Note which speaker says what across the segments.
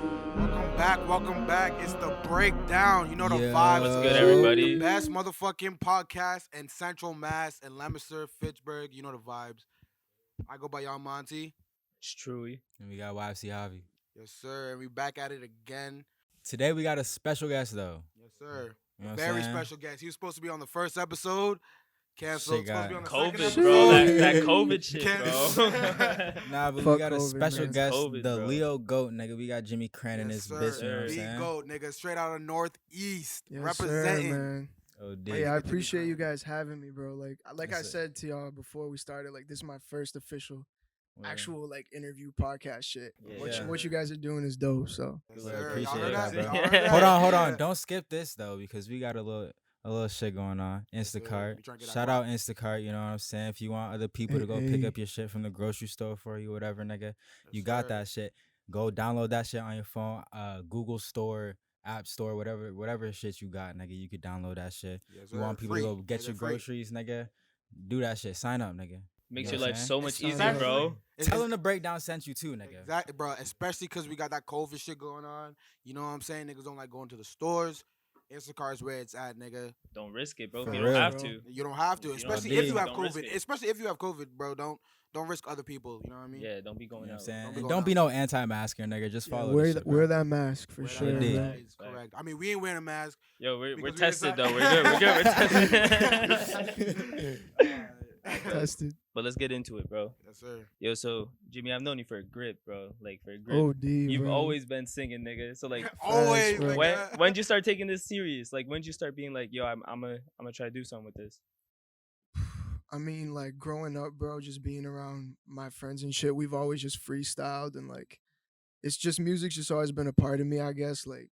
Speaker 1: Welcome back. It's the breakdown. You know the
Speaker 2: Yo.
Speaker 1: vibes.
Speaker 3: What's good, everybody?
Speaker 1: The best motherfucking podcast in Central Mass and Leominster, Fitchburg. You know the vibes. I go by Young Monty.
Speaker 3: It's Truly.
Speaker 2: And we got YFC Javi.
Speaker 1: Yes, sir. And we back at it again.
Speaker 2: Today we got a special guest though.
Speaker 1: Yes, sir.
Speaker 2: You know
Speaker 1: A
Speaker 2: what I'm
Speaker 1: very
Speaker 2: saying?
Speaker 1: special guest. He was supposed to be on the first episode. Canceled.
Speaker 2: Shit
Speaker 1: Supposed to be on
Speaker 2: got-
Speaker 1: the second
Speaker 3: COVID,
Speaker 1: episode.
Speaker 3: bro. That COVID shit,
Speaker 1: Can't-
Speaker 3: bro.
Speaker 2: Nah, but
Speaker 4: Fuck
Speaker 2: we got a
Speaker 4: COVID,
Speaker 2: special
Speaker 4: man.
Speaker 2: guest,
Speaker 3: COVID,
Speaker 2: the
Speaker 3: bro.
Speaker 2: Leo Goat, nigga. We got Jimmy Kran in
Speaker 1: Yes,
Speaker 2: this
Speaker 1: sir.
Speaker 2: bitch, you know what I'm
Speaker 1: Big
Speaker 2: saying?
Speaker 1: goat, nigga. Straight out of Northeast.
Speaker 4: Yes,
Speaker 1: representing.
Speaker 4: sir, man.
Speaker 2: Oh,
Speaker 4: Hey,
Speaker 2: dude.
Speaker 4: I appreciate you guys having me, bro. Like I
Speaker 2: Yes, sir.
Speaker 4: said to y'all before we started, like this is my first official,
Speaker 2: Well,
Speaker 4: actual like interview podcast shit.
Speaker 3: Yeah.
Speaker 4: What you guys are doing is dope. So
Speaker 1: Yes,
Speaker 2: Well,
Speaker 1: sir.
Speaker 2: appreciate
Speaker 1: Y'all heard
Speaker 2: that,
Speaker 1: that?
Speaker 2: bro.
Speaker 1: Y'all heard that?
Speaker 2: Hold on.
Speaker 1: Yeah.
Speaker 2: Don't skip this though, because we got a little shit going on.
Speaker 1: sir.
Speaker 2: Instacart.
Speaker 1: We tryna get that
Speaker 2: Shout
Speaker 1: guap.
Speaker 2: out Instacart, you know what I'm saying? If you want other people to go
Speaker 4: Hey,
Speaker 2: pick
Speaker 4: hey.
Speaker 2: up your shit from the grocery store for you, whatever, nigga,
Speaker 1: Yes,
Speaker 2: you got
Speaker 1: sir.
Speaker 2: that shit. Go download that shit on your phone, Google Store, App Store, whatever shit you got, nigga. You could download that shit.
Speaker 1: Yes,
Speaker 2: You
Speaker 1: sir.
Speaker 2: want people
Speaker 1: Free.
Speaker 2: to go get
Speaker 1: Nigga,
Speaker 2: your
Speaker 1: free.
Speaker 2: groceries, nigga? Do that shit. Sign up, nigga.
Speaker 3: Makes
Speaker 2: You
Speaker 3: your
Speaker 2: know what
Speaker 3: life
Speaker 2: I'm
Speaker 3: so
Speaker 2: saying?
Speaker 3: much
Speaker 4: It's
Speaker 3: easier,
Speaker 4: exactly.
Speaker 3: bro.
Speaker 2: Tell them the breakdown sent you too, nigga.
Speaker 1: Exactly, bro. Especially because we got that COVID shit going on. You know what I'm saying? Niggas don't like going to the stores. Instacart's where it's at, nigga.
Speaker 3: Don't risk it, bro.
Speaker 2: For
Speaker 3: If you don't
Speaker 2: real.
Speaker 3: have
Speaker 4: Bro.
Speaker 3: to.
Speaker 1: You don't have to,
Speaker 3: You don't
Speaker 1: especially
Speaker 2: have
Speaker 1: if
Speaker 2: to.
Speaker 1: you have
Speaker 3: Don't risk
Speaker 1: COVID.
Speaker 3: it.
Speaker 1: Especially if you have COVID, bro. Don't risk other people. You know what I mean?
Speaker 3: Yeah, don't be
Speaker 2: You
Speaker 3: going
Speaker 2: know what I'm
Speaker 3: out.
Speaker 2: saying?
Speaker 1: Don't be
Speaker 2: And
Speaker 1: going
Speaker 2: don't be
Speaker 1: out.
Speaker 2: no anti-masker, nigga. Just
Speaker 4: Yeah,
Speaker 2: follow
Speaker 4: wear
Speaker 2: the shit,
Speaker 4: wear
Speaker 2: bro.
Speaker 4: that mask for
Speaker 1: Wear
Speaker 4: sure.
Speaker 1: that
Speaker 2: Indeed.
Speaker 1: mask.
Speaker 4: man.
Speaker 1: It's correct. I mean, we ain't wearing a mask.
Speaker 3: Yo, we're
Speaker 1: Because we
Speaker 3: tested
Speaker 1: decide-
Speaker 3: though. We're good. We're tested.
Speaker 4: Tested.
Speaker 3: But let's get into it, bro.
Speaker 1: Yes, sir.
Speaker 3: Yo, so Jimmy, I've known you for a grip, bro. Like for a grip.
Speaker 4: OD.
Speaker 3: You've
Speaker 4: bro.
Speaker 3: always been singing, nigga. So like,
Speaker 1: Always.
Speaker 4: bro.
Speaker 1: nigga.
Speaker 3: when'd you start taking this serious? Like, when'd you start being like, yo, I'm gonna try to do something with this?
Speaker 4: I mean, like growing up, bro, just being around my friends and shit, we've always just freestyled and like, it's just music's just always been a part of me. I guess like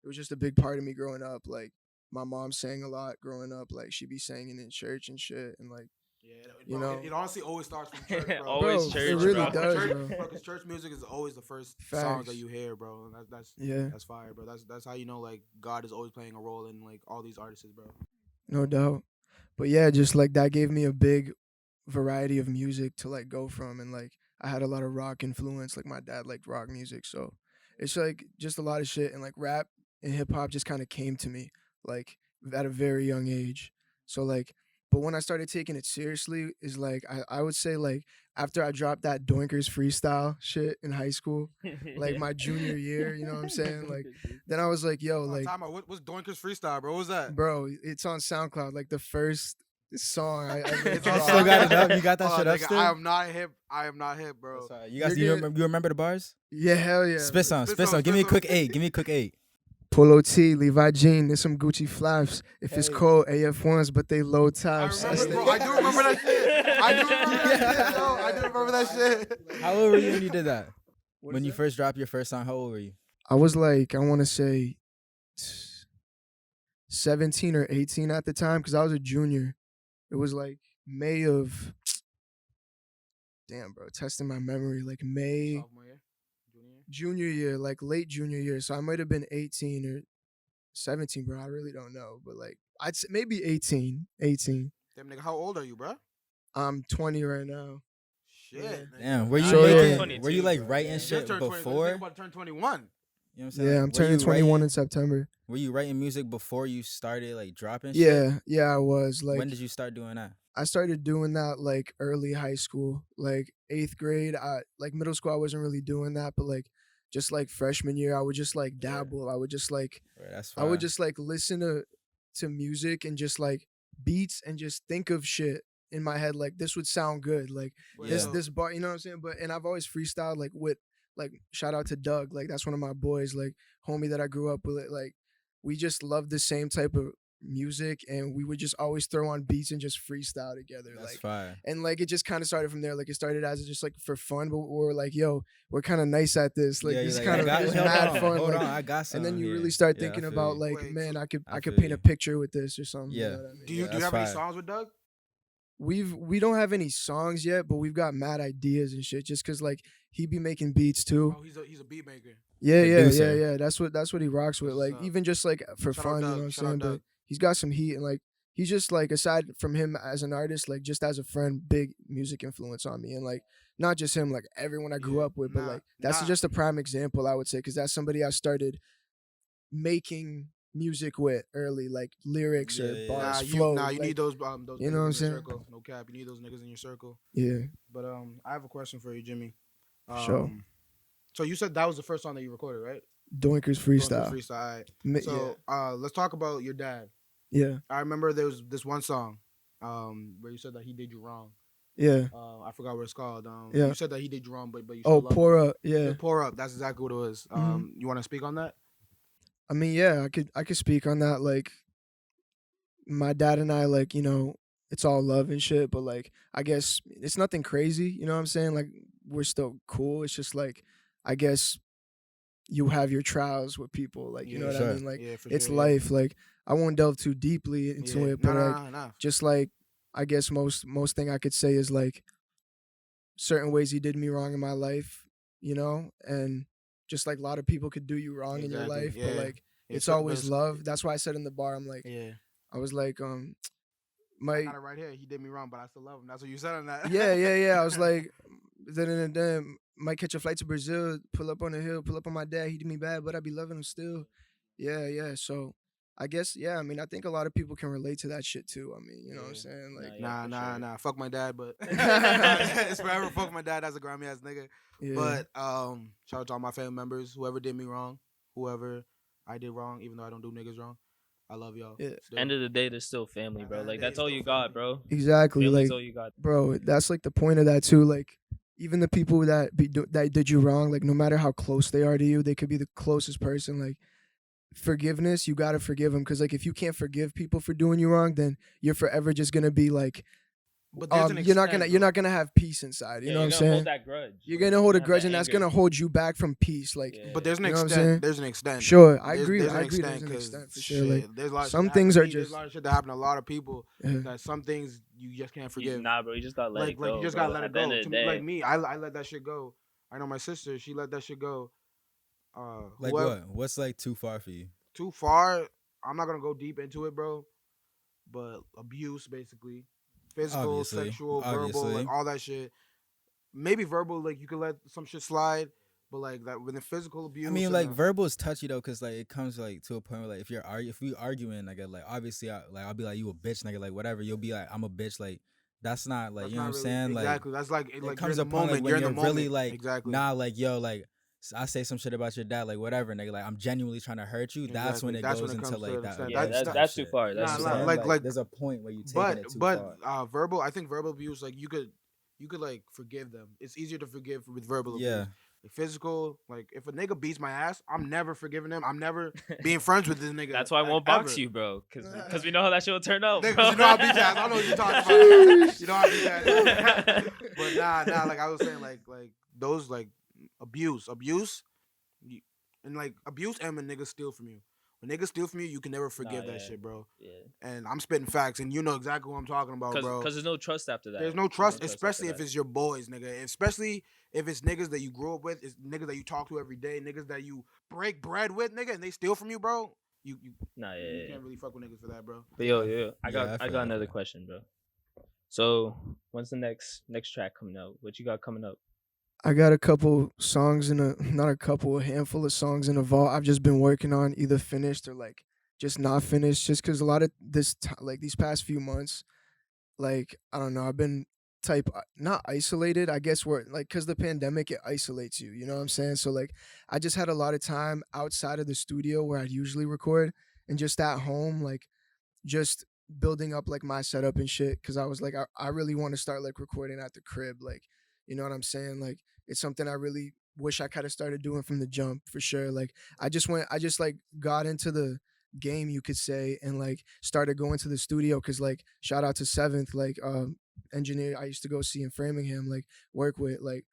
Speaker 4: it was just a big part of me growing up. Like my mom sang a lot growing up. Like she'd be singing in church and shit, and like
Speaker 1: Yeah,
Speaker 4: You
Speaker 1: bro,
Speaker 4: know.
Speaker 1: it honestly always starts from church, bro.
Speaker 3: Always
Speaker 4: Bro,
Speaker 3: church,
Speaker 4: it really
Speaker 3: bro.
Speaker 4: does,
Speaker 1: church,
Speaker 4: bro.
Speaker 1: Because church music is always the first songs that
Speaker 4: Facts.
Speaker 1: you hear, bro. And
Speaker 4: Yeah,
Speaker 1: that's fire, bro. That's how you know like God is always playing a role in like all these artists, bro.
Speaker 4: no doubt. But yeah, just like that gave me a big variety of music to like go from, and like I had a lot of rock influence. Like my dad liked rock music, so it's like just a lot of shit, and like rap and hip hop just kind of came to me like at a very young age. So like, but when I started taking it seriously is like I would say like after I dropped that Doinkers freestyle shit in high school, like my junior year, you know what I'm saying? Like then I was like, yo, like
Speaker 1: Time out. What's Doinkers freestyle, bro? What was that?
Speaker 4: bro, it's on SoundCloud. Like the first song I ever
Speaker 1: It's
Speaker 4: dropped.
Speaker 1: on
Speaker 2: Still got it
Speaker 1: SoundCloud.
Speaker 2: up? You got that
Speaker 1: Oh,
Speaker 2: shit up
Speaker 1: nigga,
Speaker 2: still?
Speaker 1: I am not hip, bro.
Speaker 2: That's all right. You guys,
Speaker 4: You're
Speaker 2: you remember the bars?
Speaker 4: Yeah, hell yeah.
Speaker 2: Spit some.
Speaker 1: Spit some,
Speaker 2: Give me a
Speaker 1: spit
Speaker 2: quick
Speaker 1: some.
Speaker 2: 8. Give me a quick 8.
Speaker 4: Polo T, Levi Jean, there's some Gucci flaps. If it's
Speaker 2: Hey.
Speaker 4: cold, AF1s, but they low
Speaker 1: I
Speaker 4: tops.
Speaker 1: remember, bro. I do remember that shit. I do remember that shit, yo. I do remember that shit.
Speaker 2: How old were you when you did that?
Speaker 4: What
Speaker 2: When
Speaker 4: is
Speaker 2: you
Speaker 4: that?
Speaker 2: first dropped your first song, how old were you?
Speaker 4: I was like, I want to say 17 or 18 at the time because I was a junior. It was like May of, damn, bro, testing my memory, like May,
Speaker 1: Sophomore year? Junior year?
Speaker 4: junior year, like late junior year. So I might have been 18 or 17, bro. I really don't know. But like, I'd say maybe 18.
Speaker 1: Damn, nigga, how old are you, bro?
Speaker 4: I'm 20 right now.
Speaker 1: Shit.
Speaker 4: Yeah.
Speaker 1: nigga.
Speaker 2: Damn, were you
Speaker 4: So, yeah.
Speaker 2: making, were you like writing
Speaker 1: Just
Speaker 2: shit
Speaker 1: turned 20, nigga,
Speaker 2: before?
Speaker 1: think about to turn 21.
Speaker 2: You know what I'm saying?
Speaker 4: Yeah, I'm
Speaker 2: Were
Speaker 4: turning
Speaker 2: you
Speaker 4: 21
Speaker 2: writing-
Speaker 4: in September.
Speaker 2: Were you writing music before you started like dropping shit?
Speaker 4: Yeah, I was like,
Speaker 2: When did you start doing that?
Speaker 4: I started doing that like early high school, like 8th grade. Like middle school, I wasn't really doing that, but like just like freshman year, I would just like
Speaker 2: Yeah.
Speaker 4: dabble. I would just like
Speaker 2: Right, that's
Speaker 4: I would
Speaker 2: fire.
Speaker 4: just like listen to music and just like beats and just think of shit in my head like this would sound good, like
Speaker 2: Yeah.
Speaker 4: this bar, you know what I'm saying? But and I've always freestyled like with like shout out to Doug, like that's one of my boys, like homie that I grew up with. Like we just love the same type of music, and we would just always throw on beats and just freestyle together.
Speaker 2: That's
Speaker 4: Like
Speaker 2: fire.
Speaker 4: and like it just kind of started from there. Like it started as just like for fun, but we're like, yo, we're kind of nice at this. Like
Speaker 2: Yeah,
Speaker 4: this
Speaker 2: you're
Speaker 4: kind of
Speaker 2: I got-
Speaker 4: it's
Speaker 2: hold
Speaker 4: mad
Speaker 2: on,
Speaker 4: fun.
Speaker 2: Hold
Speaker 4: like,
Speaker 2: on, I got
Speaker 4: and
Speaker 2: something
Speaker 4: then you
Speaker 2: here.
Speaker 4: really start
Speaker 2: Yeah, I
Speaker 4: thinking
Speaker 2: feel
Speaker 4: about
Speaker 2: you.
Speaker 4: like,
Speaker 1: Wait,
Speaker 4: man,
Speaker 1: so-
Speaker 4: I could
Speaker 2: feel
Speaker 4: paint
Speaker 2: you.
Speaker 4: a picture with this or something.
Speaker 2: Yeah.
Speaker 4: You know what I mean?
Speaker 1: Do you
Speaker 2: that's
Speaker 1: have any
Speaker 2: fire.
Speaker 1: songs with Doug?
Speaker 4: We don't have any songs yet, but we've got mad ideas and shit. Just cause like he be making beats too.
Speaker 1: Oh, he's a beat maker.
Speaker 4: Yeah.
Speaker 2: Producer.
Speaker 4: That's what he rocks with.
Speaker 1: That's
Speaker 4: Like
Speaker 1: what's
Speaker 4: even just like for
Speaker 1: Shout out
Speaker 4: fun, you know
Speaker 1: Doug,
Speaker 4: what I'm
Speaker 1: shout out
Speaker 4: saying? But
Speaker 1: Doug.
Speaker 4: he's got some heat, and like he's just like, aside from him as an artist, like just as a friend, big music influence on me. And like not just him, like everyone I grew
Speaker 1: Yeah,
Speaker 4: up with, but like that's
Speaker 1: nah.
Speaker 4: just a prime example, I would say, because that's somebody I started making music with early, like lyrics or
Speaker 2: Yeah.
Speaker 4: bars,
Speaker 1: You
Speaker 4: flow.
Speaker 1: you
Speaker 4: like,
Speaker 1: need those
Speaker 4: you
Speaker 1: niggas
Speaker 4: know what
Speaker 1: in
Speaker 4: I'm
Speaker 1: your
Speaker 4: saying?
Speaker 1: circle. No cap, you need those niggas in your circle.
Speaker 4: Yeah,
Speaker 1: But I have a question for you, Jimmy.
Speaker 4: for sure.
Speaker 1: So you said that was the first song that you recorded, right?
Speaker 4: Doinkers
Speaker 1: Doinkers
Speaker 4: freestyle.
Speaker 1: freestyle. All right.
Speaker 4: Yeah,
Speaker 1: So let's talk about your dad.
Speaker 4: yeah,
Speaker 1: I remember there was this one song where you said that he did you wrong.
Speaker 4: yeah.
Speaker 1: I forgot what it's called.
Speaker 4: Yeah.
Speaker 1: You said that he did you wrong, but you still
Speaker 4: Oh,
Speaker 1: love
Speaker 4: pour
Speaker 1: him.
Speaker 4: up. Yeah.
Speaker 1: Pour up. That's exactly what it was.
Speaker 4: Mhm.
Speaker 1: You want to speak on that?
Speaker 4: I mean, yeah, I could speak on that. Like, my dad and I, like, it's all love and shit, but like, I guess it's nothing crazy. You know what I'm saying? Like, we're still cool. It's just like, I guess you have your trials with people. Like, you know what I
Speaker 2: Sure.
Speaker 4: mean? Like,
Speaker 1: Yeah, for
Speaker 4: it's
Speaker 1: sure,
Speaker 4: life. Like, I won't delve too deeply into it, but like,
Speaker 1: no.
Speaker 4: just like, I guess most thing I could say is like, certain ways he did me wrong in my life, and just like a lot of people could do you wrong in your
Speaker 1: Exactly,
Speaker 4: life, but
Speaker 1: yeah.
Speaker 4: like,
Speaker 1: Yeah,
Speaker 4: it's
Speaker 1: so- but
Speaker 4: always
Speaker 1: it's-
Speaker 4: love. That's why I said in the bar, I'm like,
Speaker 1: Yeah.
Speaker 4: I was like,
Speaker 1: I
Speaker 4: my
Speaker 1: got it right here. He did me wrong, but I still love him. That's what you said on that.
Speaker 4: yeah. I was like, then might catch a flight to Brazil, pull up on the hill, pull up on my dad. He did me bad, but I be loving him still. Yeah. So I guess, yeah. I mean, I think a lot of people can relate to that shit too. I mean, you know what I'm
Speaker 1: Yeah.
Speaker 4: saying? Like,
Speaker 3: Yeah, for sure.
Speaker 1: Nah. Fuck my dad, but it's forever fuck my dad. That's a grimy ass nigga.
Speaker 4: yeah.
Speaker 1: But shout out to all my family members, whoever did me wrong, whoever I did wrong, even though I don't do niggas wrong. I love y'all.
Speaker 4: Yeah.
Speaker 1: still.
Speaker 3: End of the day, there's still family, bro.
Speaker 1: End of
Speaker 3: Like
Speaker 1: the day,
Speaker 3: that's all
Speaker 1: still
Speaker 3: you got,
Speaker 1: family.
Speaker 3: bro.
Speaker 4: Exactly.
Speaker 3: Family's
Speaker 4: Like,
Speaker 3: all you got.
Speaker 4: bro, that's like the point of that too. Like, even the people that that did you wrong, like no matter how close they are to you, they could be the closest person. Like, forgiveness, you gotta forgive them, because like if you can't forgive people for doing you wrong, then you're forever just gonna be like,
Speaker 1: But there's an
Speaker 4: you're not
Speaker 1: extent,
Speaker 4: gonna
Speaker 1: though.
Speaker 4: have peace inside. You know what I'm
Speaker 3: you're gonna
Speaker 4: saying?
Speaker 3: hold that grudge.
Speaker 4: You're
Speaker 3: Like,
Speaker 4: gonna hold a
Speaker 3: have
Speaker 4: grudge,
Speaker 3: that
Speaker 4: and that's
Speaker 3: anger.
Speaker 4: gonna hold you back from peace. Like,
Speaker 3: Yeah.
Speaker 1: But there's an
Speaker 4: You know what I'm saying?
Speaker 1: extent. There's an extent.
Speaker 4: sure, I
Speaker 1: There's-
Speaker 4: agree.
Speaker 1: There's
Speaker 4: I
Speaker 1: an
Speaker 4: agree.
Speaker 1: extent
Speaker 4: There's an
Speaker 1: 'cause
Speaker 4: extent for
Speaker 1: shit,
Speaker 4: sure. Like,
Speaker 1: there's a lot of
Speaker 4: some
Speaker 1: shit that
Speaker 4: things
Speaker 1: happened to
Speaker 4: are
Speaker 1: me, there's
Speaker 4: just-
Speaker 1: a lot of shit that happened to a lot of people.
Speaker 4: yeah.
Speaker 1: That some things you just can't forgive.
Speaker 3: Nah, bro, you just gotta let it go.
Speaker 1: You just
Speaker 3: bro.
Speaker 1: gotta let it
Speaker 3: At the
Speaker 1: go.
Speaker 3: end of
Speaker 1: To
Speaker 3: the
Speaker 1: me,
Speaker 3: day.
Speaker 1: like me, I let that shit go. I know my sister, she let that shit go.
Speaker 2: Like
Speaker 1: Whoever-
Speaker 2: what? What's like too far for you?
Speaker 1: Too far. I'm not gonna go deep into it, bro. But abuse, basically, physical,
Speaker 2: Obviously.
Speaker 1: sexual, verbal,
Speaker 2: Obviously.
Speaker 1: like all that shit. Maybe verbal, like you could let some shit slide, but like that with the physical abuse.
Speaker 2: I mean,
Speaker 1: and
Speaker 2: like
Speaker 1: the-
Speaker 2: verbal is touchy though, cause like it comes like to a point where like if we arguing, like obviously I'll be like, you a bitch, nigga, like whatever. You'll be like, I'm a bitch, like that's not like
Speaker 1: that's
Speaker 2: you know
Speaker 1: not
Speaker 2: what I'm
Speaker 1: really-
Speaker 2: saying,
Speaker 1: exactly. That's like
Speaker 2: like
Speaker 1: you're
Speaker 2: it comes
Speaker 1: in
Speaker 2: to
Speaker 1: the
Speaker 2: a point
Speaker 1: moment.
Speaker 2: like
Speaker 1: You're
Speaker 2: when
Speaker 1: in the
Speaker 2: you're really
Speaker 1: moment.
Speaker 2: like
Speaker 1: exactly.
Speaker 2: nah, like yo, like I say some shit about your dad, like whatever, nigga, like I'm genuinely trying to hurt you. That's when
Speaker 1: Exactly.
Speaker 2: it
Speaker 1: That's
Speaker 2: goes
Speaker 1: when it
Speaker 2: into
Speaker 1: comes to
Speaker 2: like
Speaker 1: an
Speaker 2: that.
Speaker 1: extent.
Speaker 3: Yeah,
Speaker 1: That's-
Speaker 3: that's too
Speaker 2: shit.
Speaker 3: far.
Speaker 2: You know
Speaker 3: That's
Speaker 2: what
Speaker 1: Nah,
Speaker 2: I'm
Speaker 1: nah,
Speaker 2: saying?
Speaker 1: like-
Speaker 2: there's a point where you taking
Speaker 1: But
Speaker 2: it too far.
Speaker 1: verbal. I think verbal abuse, like you could like forgive them. It's easier to forgive with verbal abuse.
Speaker 2: Yeah.
Speaker 1: Like physical, like if a nigga beats my ass, I'm never forgiving him. I'm never being friends with this nigga.
Speaker 3: That's why I
Speaker 1: like,
Speaker 3: won't box
Speaker 1: ever.
Speaker 3: you, bro. Because we know how that shit will turn out.
Speaker 1: Nigga,
Speaker 3: bro.
Speaker 1: 'cause you know I beat your ass. I know what you're talking about. You know I beat your ass. But nah. Like I was saying, like those like abuse, and like abuse and when niggas steal from you. When niggas steal from you, you can never forgive that
Speaker 3: yeah.
Speaker 1: shit, bro.
Speaker 3: Yeah.
Speaker 1: And I'm spitting facts, and you know exactly what I'm talking about, bro.
Speaker 3: Because there's no trust after that.
Speaker 1: There's no trust,
Speaker 3: after
Speaker 1: especially if
Speaker 3: that.
Speaker 1: it's your boys, nigga. Especially if it's niggas that you grew up with, it's niggas that you talk to every day, niggas that you break bread with, nigga, and they steal from you, bro. You
Speaker 3: Nah,
Speaker 1: you
Speaker 3: yeah.
Speaker 1: can't really fuck with niggas for that, bro.
Speaker 3: But yo, I
Speaker 2: Yeah,
Speaker 3: got
Speaker 2: I
Speaker 3: I
Speaker 2: feel
Speaker 3: got
Speaker 2: that,
Speaker 3: another
Speaker 2: bro.
Speaker 3: question, bro. So when's the next track coming out? What you got coming up?
Speaker 4: I got a couple songs not a couple, a handful of songs in a vault I've just been working on, either finished or like just not finished, just because a lot of like these past few months, like I don't know, I've been not isolated, I guess, where like because the pandemic, it isolates you, you know what I'm saying? So like I just had a lot of time outside of the studio where I'd usually record, and just at home, like just building up like my setup and shit, because I was like, I really want to start like recording at the crib, like, you know what I'm saying? Like it's something I really wish I kind of started doing from the jump, for sure. Like I just like got into the game, you could say, and like started going to the studio, because like shout out to Seventh, like engineer I used to go see in Framingham, like work with, like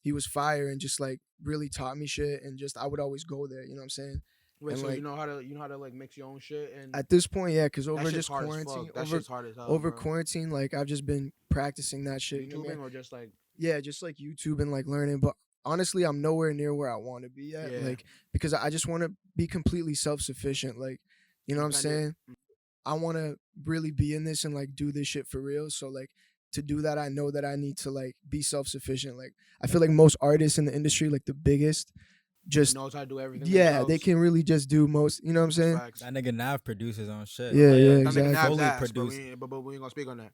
Speaker 4: he was fire and just like really taught me shit, and just I would always go there, you know what I'm saying?
Speaker 1: Wait,
Speaker 4: And,
Speaker 1: so
Speaker 4: like,
Speaker 1: you know how to like mix your own shit and
Speaker 4: At this point, yeah, because
Speaker 1: that
Speaker 4: over
Speaker 1: shit's
Speaker 4: just
Speaker 1: hard as
Speaker 4: quarantine,
Speaker 1: fuck. That
Speaker 4: over
Speaker 1: shit's hard as hell,
Speaker 4: over
Speaker 1: bro.
Speaker 4: quarantine, like I've just been practicing that shit. You know what I
Speaker 1: YouTubing
Speaker 4: mean?
Speaker 1: or just like
Speaker 4: Yeah, just like YouTube and like learning. But honestly, I'm nowhere near where I want to be yet.
Speaker 1: Yeah.
Speaker 4: Like because I just want to be completely self-sufficient. Like, you know what I'm saying?
Speaker 1: independent.
Speaker 4: I want to really be in this and like do this shit for real. So like to do that, I know that I need to like be self-sufficient. Like I feel like most artists in the industry, like the biggest, just
Speaker 1: knows how to do everything.
Speaker 4: yeah,
Speaker 1: themselves.
Speaker 4: they can really just do most. You know what I'm saying?
Speaker 1: Facts.
Speaker 2: That nigga Nav produces his own shit.
Speaker 4: Yeah, yeah,
Speaker 1: That nigga
Speaker 4: exactly.
Speaker 1: Nav's
Speaker 2: Fully
Speaker 1: ass,
Speaker 2: produced.
Speaker 1: but we ain't gonna speak on that.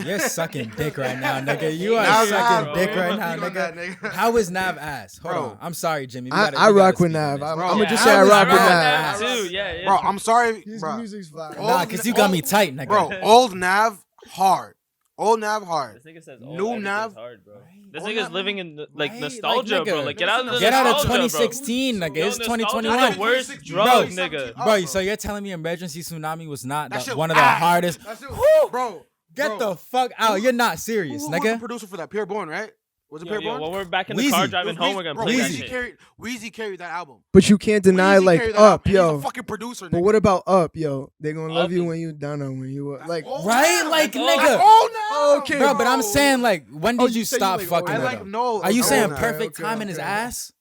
Speaker 2: You're sucking dick right now, nigga. You are
Speaker 1: Nav,
Speaker 2: sucking
Speaker 1: Nav,
Speaker 2: dick
Speaker 1: bro.
Speaker 2: right
Speaker 1: We
Speaker 2: now,
Speaker 1: gonna speak on that,
Speaker 2: nigga.
Speaker 1: nigga.
Speaker 2: How is Nav ass? Hold
Speaker 1: Bro.
Speaker 2: on. I'm sorry, Jimmy.
Speaker 4: I rock with Nav. I'm
Speaker 1: Bro.
Speaker 4: gonna just
Speaker 1: Yeah,
Speaker 4: say I
Speaker 1: I
Speaker 4: rock with
Speaker 1: rock
Speaker 4: Nav.
Speaker 3: Too, yeah.
Speaker 1: Bro, I'm sorry,
Speaker 4: His
Speaker 1: bro.
Speaker 4: music's fire.
Speaker 2: Nah, cause you got me tight, nigga.
Speaker 1: Bro, old Nav hard. Old Nav hard.
Speaker 3: This nigga says
Speaker 1: New
Speaker 3: everything's
Speaker 1: Nav.
Speaker 3: hard, bro.
Speaker 2: Right.
Speaker 3: This
Speaker 1: Old
Speaker 3: nigga's
Speaker 1: Nav.
Speaker 3: living in like
Speaker 2: Right,
Speaker 3: nostalgia,
Speaker 2: like,
Speaker 3: bro.
Speaker 2: nigga,
Speaker 3: Like get out of the
Speaker 2: Get out of
Speaker 3: nostalgia, bro.
Speaker 2: 2016, nigga.
Speaker 3: Yo,
Speaker 2: It's
Speaker 3: nostalgia's
Speaker 2: 2021.
Speaker 3: the worst
Speaker 1: Bro.
Speaker 3: drug, nigga.
Speaker 2: Bro, so you're telling me Emergency Tsunami was not
Speaker 1: That shit
Speaker 2: one of the
Speaker 1: ass.
Speaker 2: hardest?
Speaker 1: That shit-
Speaker 2: Whew.
Speaker 1: Bro,
Speaker 2: Get the fuck out. You're not serious,
Speaker 1: Who was the
Speaker 2: nigga.
Speaker 1: producer for that? Pure Born, right? Was it
Speaker 3: Yo,
Speaker 1: Pure
Speaker 3: yo,
Speaker 1: Born?
Speaker 3: when we're back in the car
Speaker 2: Weezy.
Speaker 3: driving home, we're gonna play that shit.
Speaker 1: Weezy carried that album.
Speaker 4: But you can't deny
Speaker 1: Weezy
Speaker 4: like
Speaker 1: carried that
Speaker 4: Up,
Speaker 1: album, and
Speaker 4: yo.
Speaker 1: He's a fucking producer.
Speaker 4: But
Speaker 1: nigga.
Speaker 4: what about Up, yo? They gonna love
Speaker 3: Up
Speaker 4: you
Speaker 3: is-
Speaker 4: when you done or when you like.
Speaker 1: old
Speaker 2: Right?
Speaker 1: now.
Speaker 2: Like,
Speaker 3: That's
Speaker 2: nigga.
Speaker 1: old now.
Speaker 4: Okay,
Speaker 2: Bro, but I'm saying, like, when
Speaker 4: Oh,
Speaker 2: did
Speaker 4: you
Speaker 2: you
Speaker 4: say you
Speaker 2: stop
Speaker 4: like
Speaker 2: fucking
Speaker 4: old
Speaker 1: I
Speaker 2: with
Speaker 1: like
Speaker 2: him?
Speaker 1: no.
Speaker 2: Are you
Speaker 1: old
Speaker 2: saying
Speaker 1: now.
Speaker 2: perfect
Speaker 4: okay,
Speaker 2: time in his
Speaker 4: okay.
Speaker 2: ass?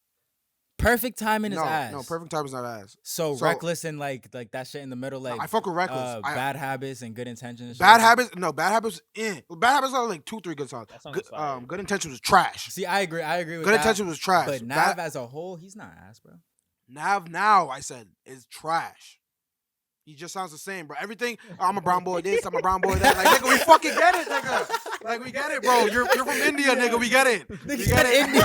Speaker 2: Perfect time in his
Speaker 1: No,
Speaker 2: ass.
Speaker 1: no, perfect time is not ass.
Speaker 2: So,
Speaker 1: So-
Speaker 2: reckless and like that shit in the middle, like
Speaker 1: I fuck with reckless.
Speaker 2: bad habits and good intentions. and
Speaker 1: Bad
Speaker 2: shit.
Speaker 1: habits. No, bad habits. Bad habits are like 2-3 good songs.
Speaker 3: That song
Speaker 1: Good,
Speaker 3: is fire.
Speaker 1: good intentions was trash.
Speaker 2: See, I agree with
Speaker 1: Good
Speaker 2: that.
Speaker 1: intentions was trash.
Speaker 2: But Nav as a whole, he's not ass, bro.
Speaker 1: Nav now I said is trash. He just sounds the same, bro. Everything. I'm a brown boy. This. I'm a brown boy. That. Like, nigga, we fucking get it, nigga. Like, we get it, bro. You're from India, nigga. We get it. We get it.
Speaker 2: India.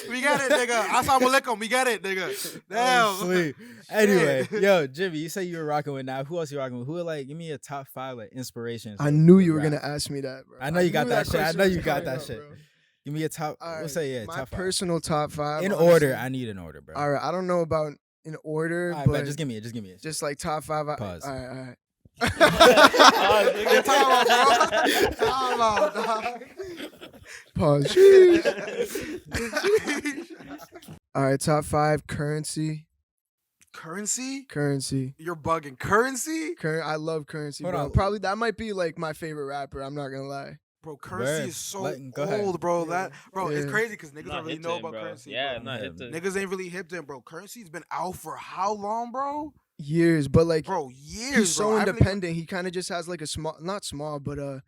Speaker 1: We get it, nigga. Assalamu alaikum. We get it, nigga. Damn.
Speaker 2: Oh, sweet. Anyway, yo, Jimmy, you say you were rocking with Nav. Who else you rocking with? Who are like? Give me a top 5 like inspirations.
Speaker 4: I
Speaker 2: of
Speaker 4: knew you were
Speaker 2: rap.
Speaker 4: gonna ask me that, bro.
Speaker 2: I know you got
Speaker 4: knew
Speaker 2: that shit. I
Speaker 4: question
Speaker 2: know
Speaker 4: was
Speaker 2: you got
Speaker 4: coming
Speaker 2: that
Speaker 4: up,
Speaker 2: shit.
Speaker 4: bro.
Speaker 2: Give me a top.
Speaker 4: All
Speaker 2: We'll say yeah,
Speaker 4: my
Speaker 2: top 5.
Speaker 4: personal top 5.
Speaker 2: In
Speaker 4: honestly.
Speaker 2: order. I need an order, bro.
Speaker 4: All right, I don't know about in order,
Speaker 2: All right,
Speaker 4: but
Speaker 2: bet, just give me it. Just give me it.
Speaker 4: just like top 5.
Speaker 2: Pause.
Speaker 4: All right.
Speaker 1: Yeah, time out, bro. Time out, dog.
Speaker 4: Pause. Sheesh. All right, top 5 currency.
Speaker 1: Currency? You're bugging. Currency?
Speaker 4: I love Currency,
Speaker 2: Hold
Speaker 4: bro.
Speaker 2: on.
Speaker 4: Probably that might be like my favorite rapper. I'm not gonna lie.
Speaker 1: Bro, Currency
Speaker 2: Word.
Speaker 1: is so
Speaker 2: Go ahead.
Speaker 1: old, bro.
Speaker 4: Yeah.
Speaker 1: That, bro, it's
Speaker 4: Yeah.
Speaker 1: crazy because niggas
Speaker 3: Not
Speaker 1: don't really
Speaker 3: hip
Speaker 1: know
Speaker 3: to him,
Speaker 1: about
Speaker 3: bro.
Speaker 1: Currency.
Speaker 3: Yeah,
Speaker 1: bro.
Speaker 3: not
Speaker 2: Yeah.
Speaker 3: hip to.
Speaker 1: Niggas ain't really hip to him, bro. Currency's been out for how long, bro?
Speaker 4: Years, but like
Speaker 1: Bro, years.
Speaker 4: he's so
Speaker 1: bro. I haven't even-
Speaker 4: independent. He kind of just has like a small, not small, but a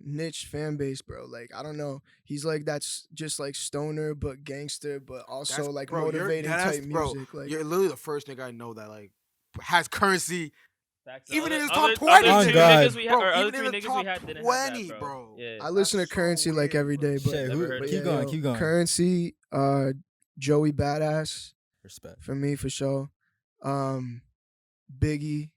Speaker 4: niche fan base, bro. Like I don't know. He's like that's just like stoner, but gangster, but also
Speaker 1: That's-
Speaker 4: like
Speaker 1: bro, you're-
Speaker 4: motivating
Speaker 1: that's-
Speaker 4: type
Speaker 1: bro,
Speaker 4: music. Like
Speaker 1: You're literally the first nigga I know that like has Currency.
Speaker 3: Facts.
Speaker 1: Even in his
Speaker 3: Other-
Speaker 1: top 20.
Speaker 3: other
Speaker 2: Oh,
Speaker 3: two
Speaker 2: God.
Speaker 3: niggas we had,
Speaker 1: Bro,
Speaker 3: or other
Speaker 1: even in
Speaker 3: 3
Speaker 1: the
Speaker 3: niggas we
Speaker 1: top
Speaker 3: had didn't
Speaker 1: 20,
Speaker 3: have that,
Speaker 1: bro.
Speaker 3: Yeah.
Speaker 4: I listen to
Speaker 1: That's so
Speaker 4: Currency like
Speaker 1: weird,
Speaker 4: every
Speaker 1: bro.
Speaker 4: day, but
Speaker 2: Shit,
Speaker 3: Never heard
Speaker 4: but
Speaker 3: it.
Speaker 2: keep going,
Speaker 4: yo,
Speaker 2: keep going.
Speaker 4: Currency, Joey Badass
Speaker 2: Respect.
Speaker 4: for me for sure. Biggie,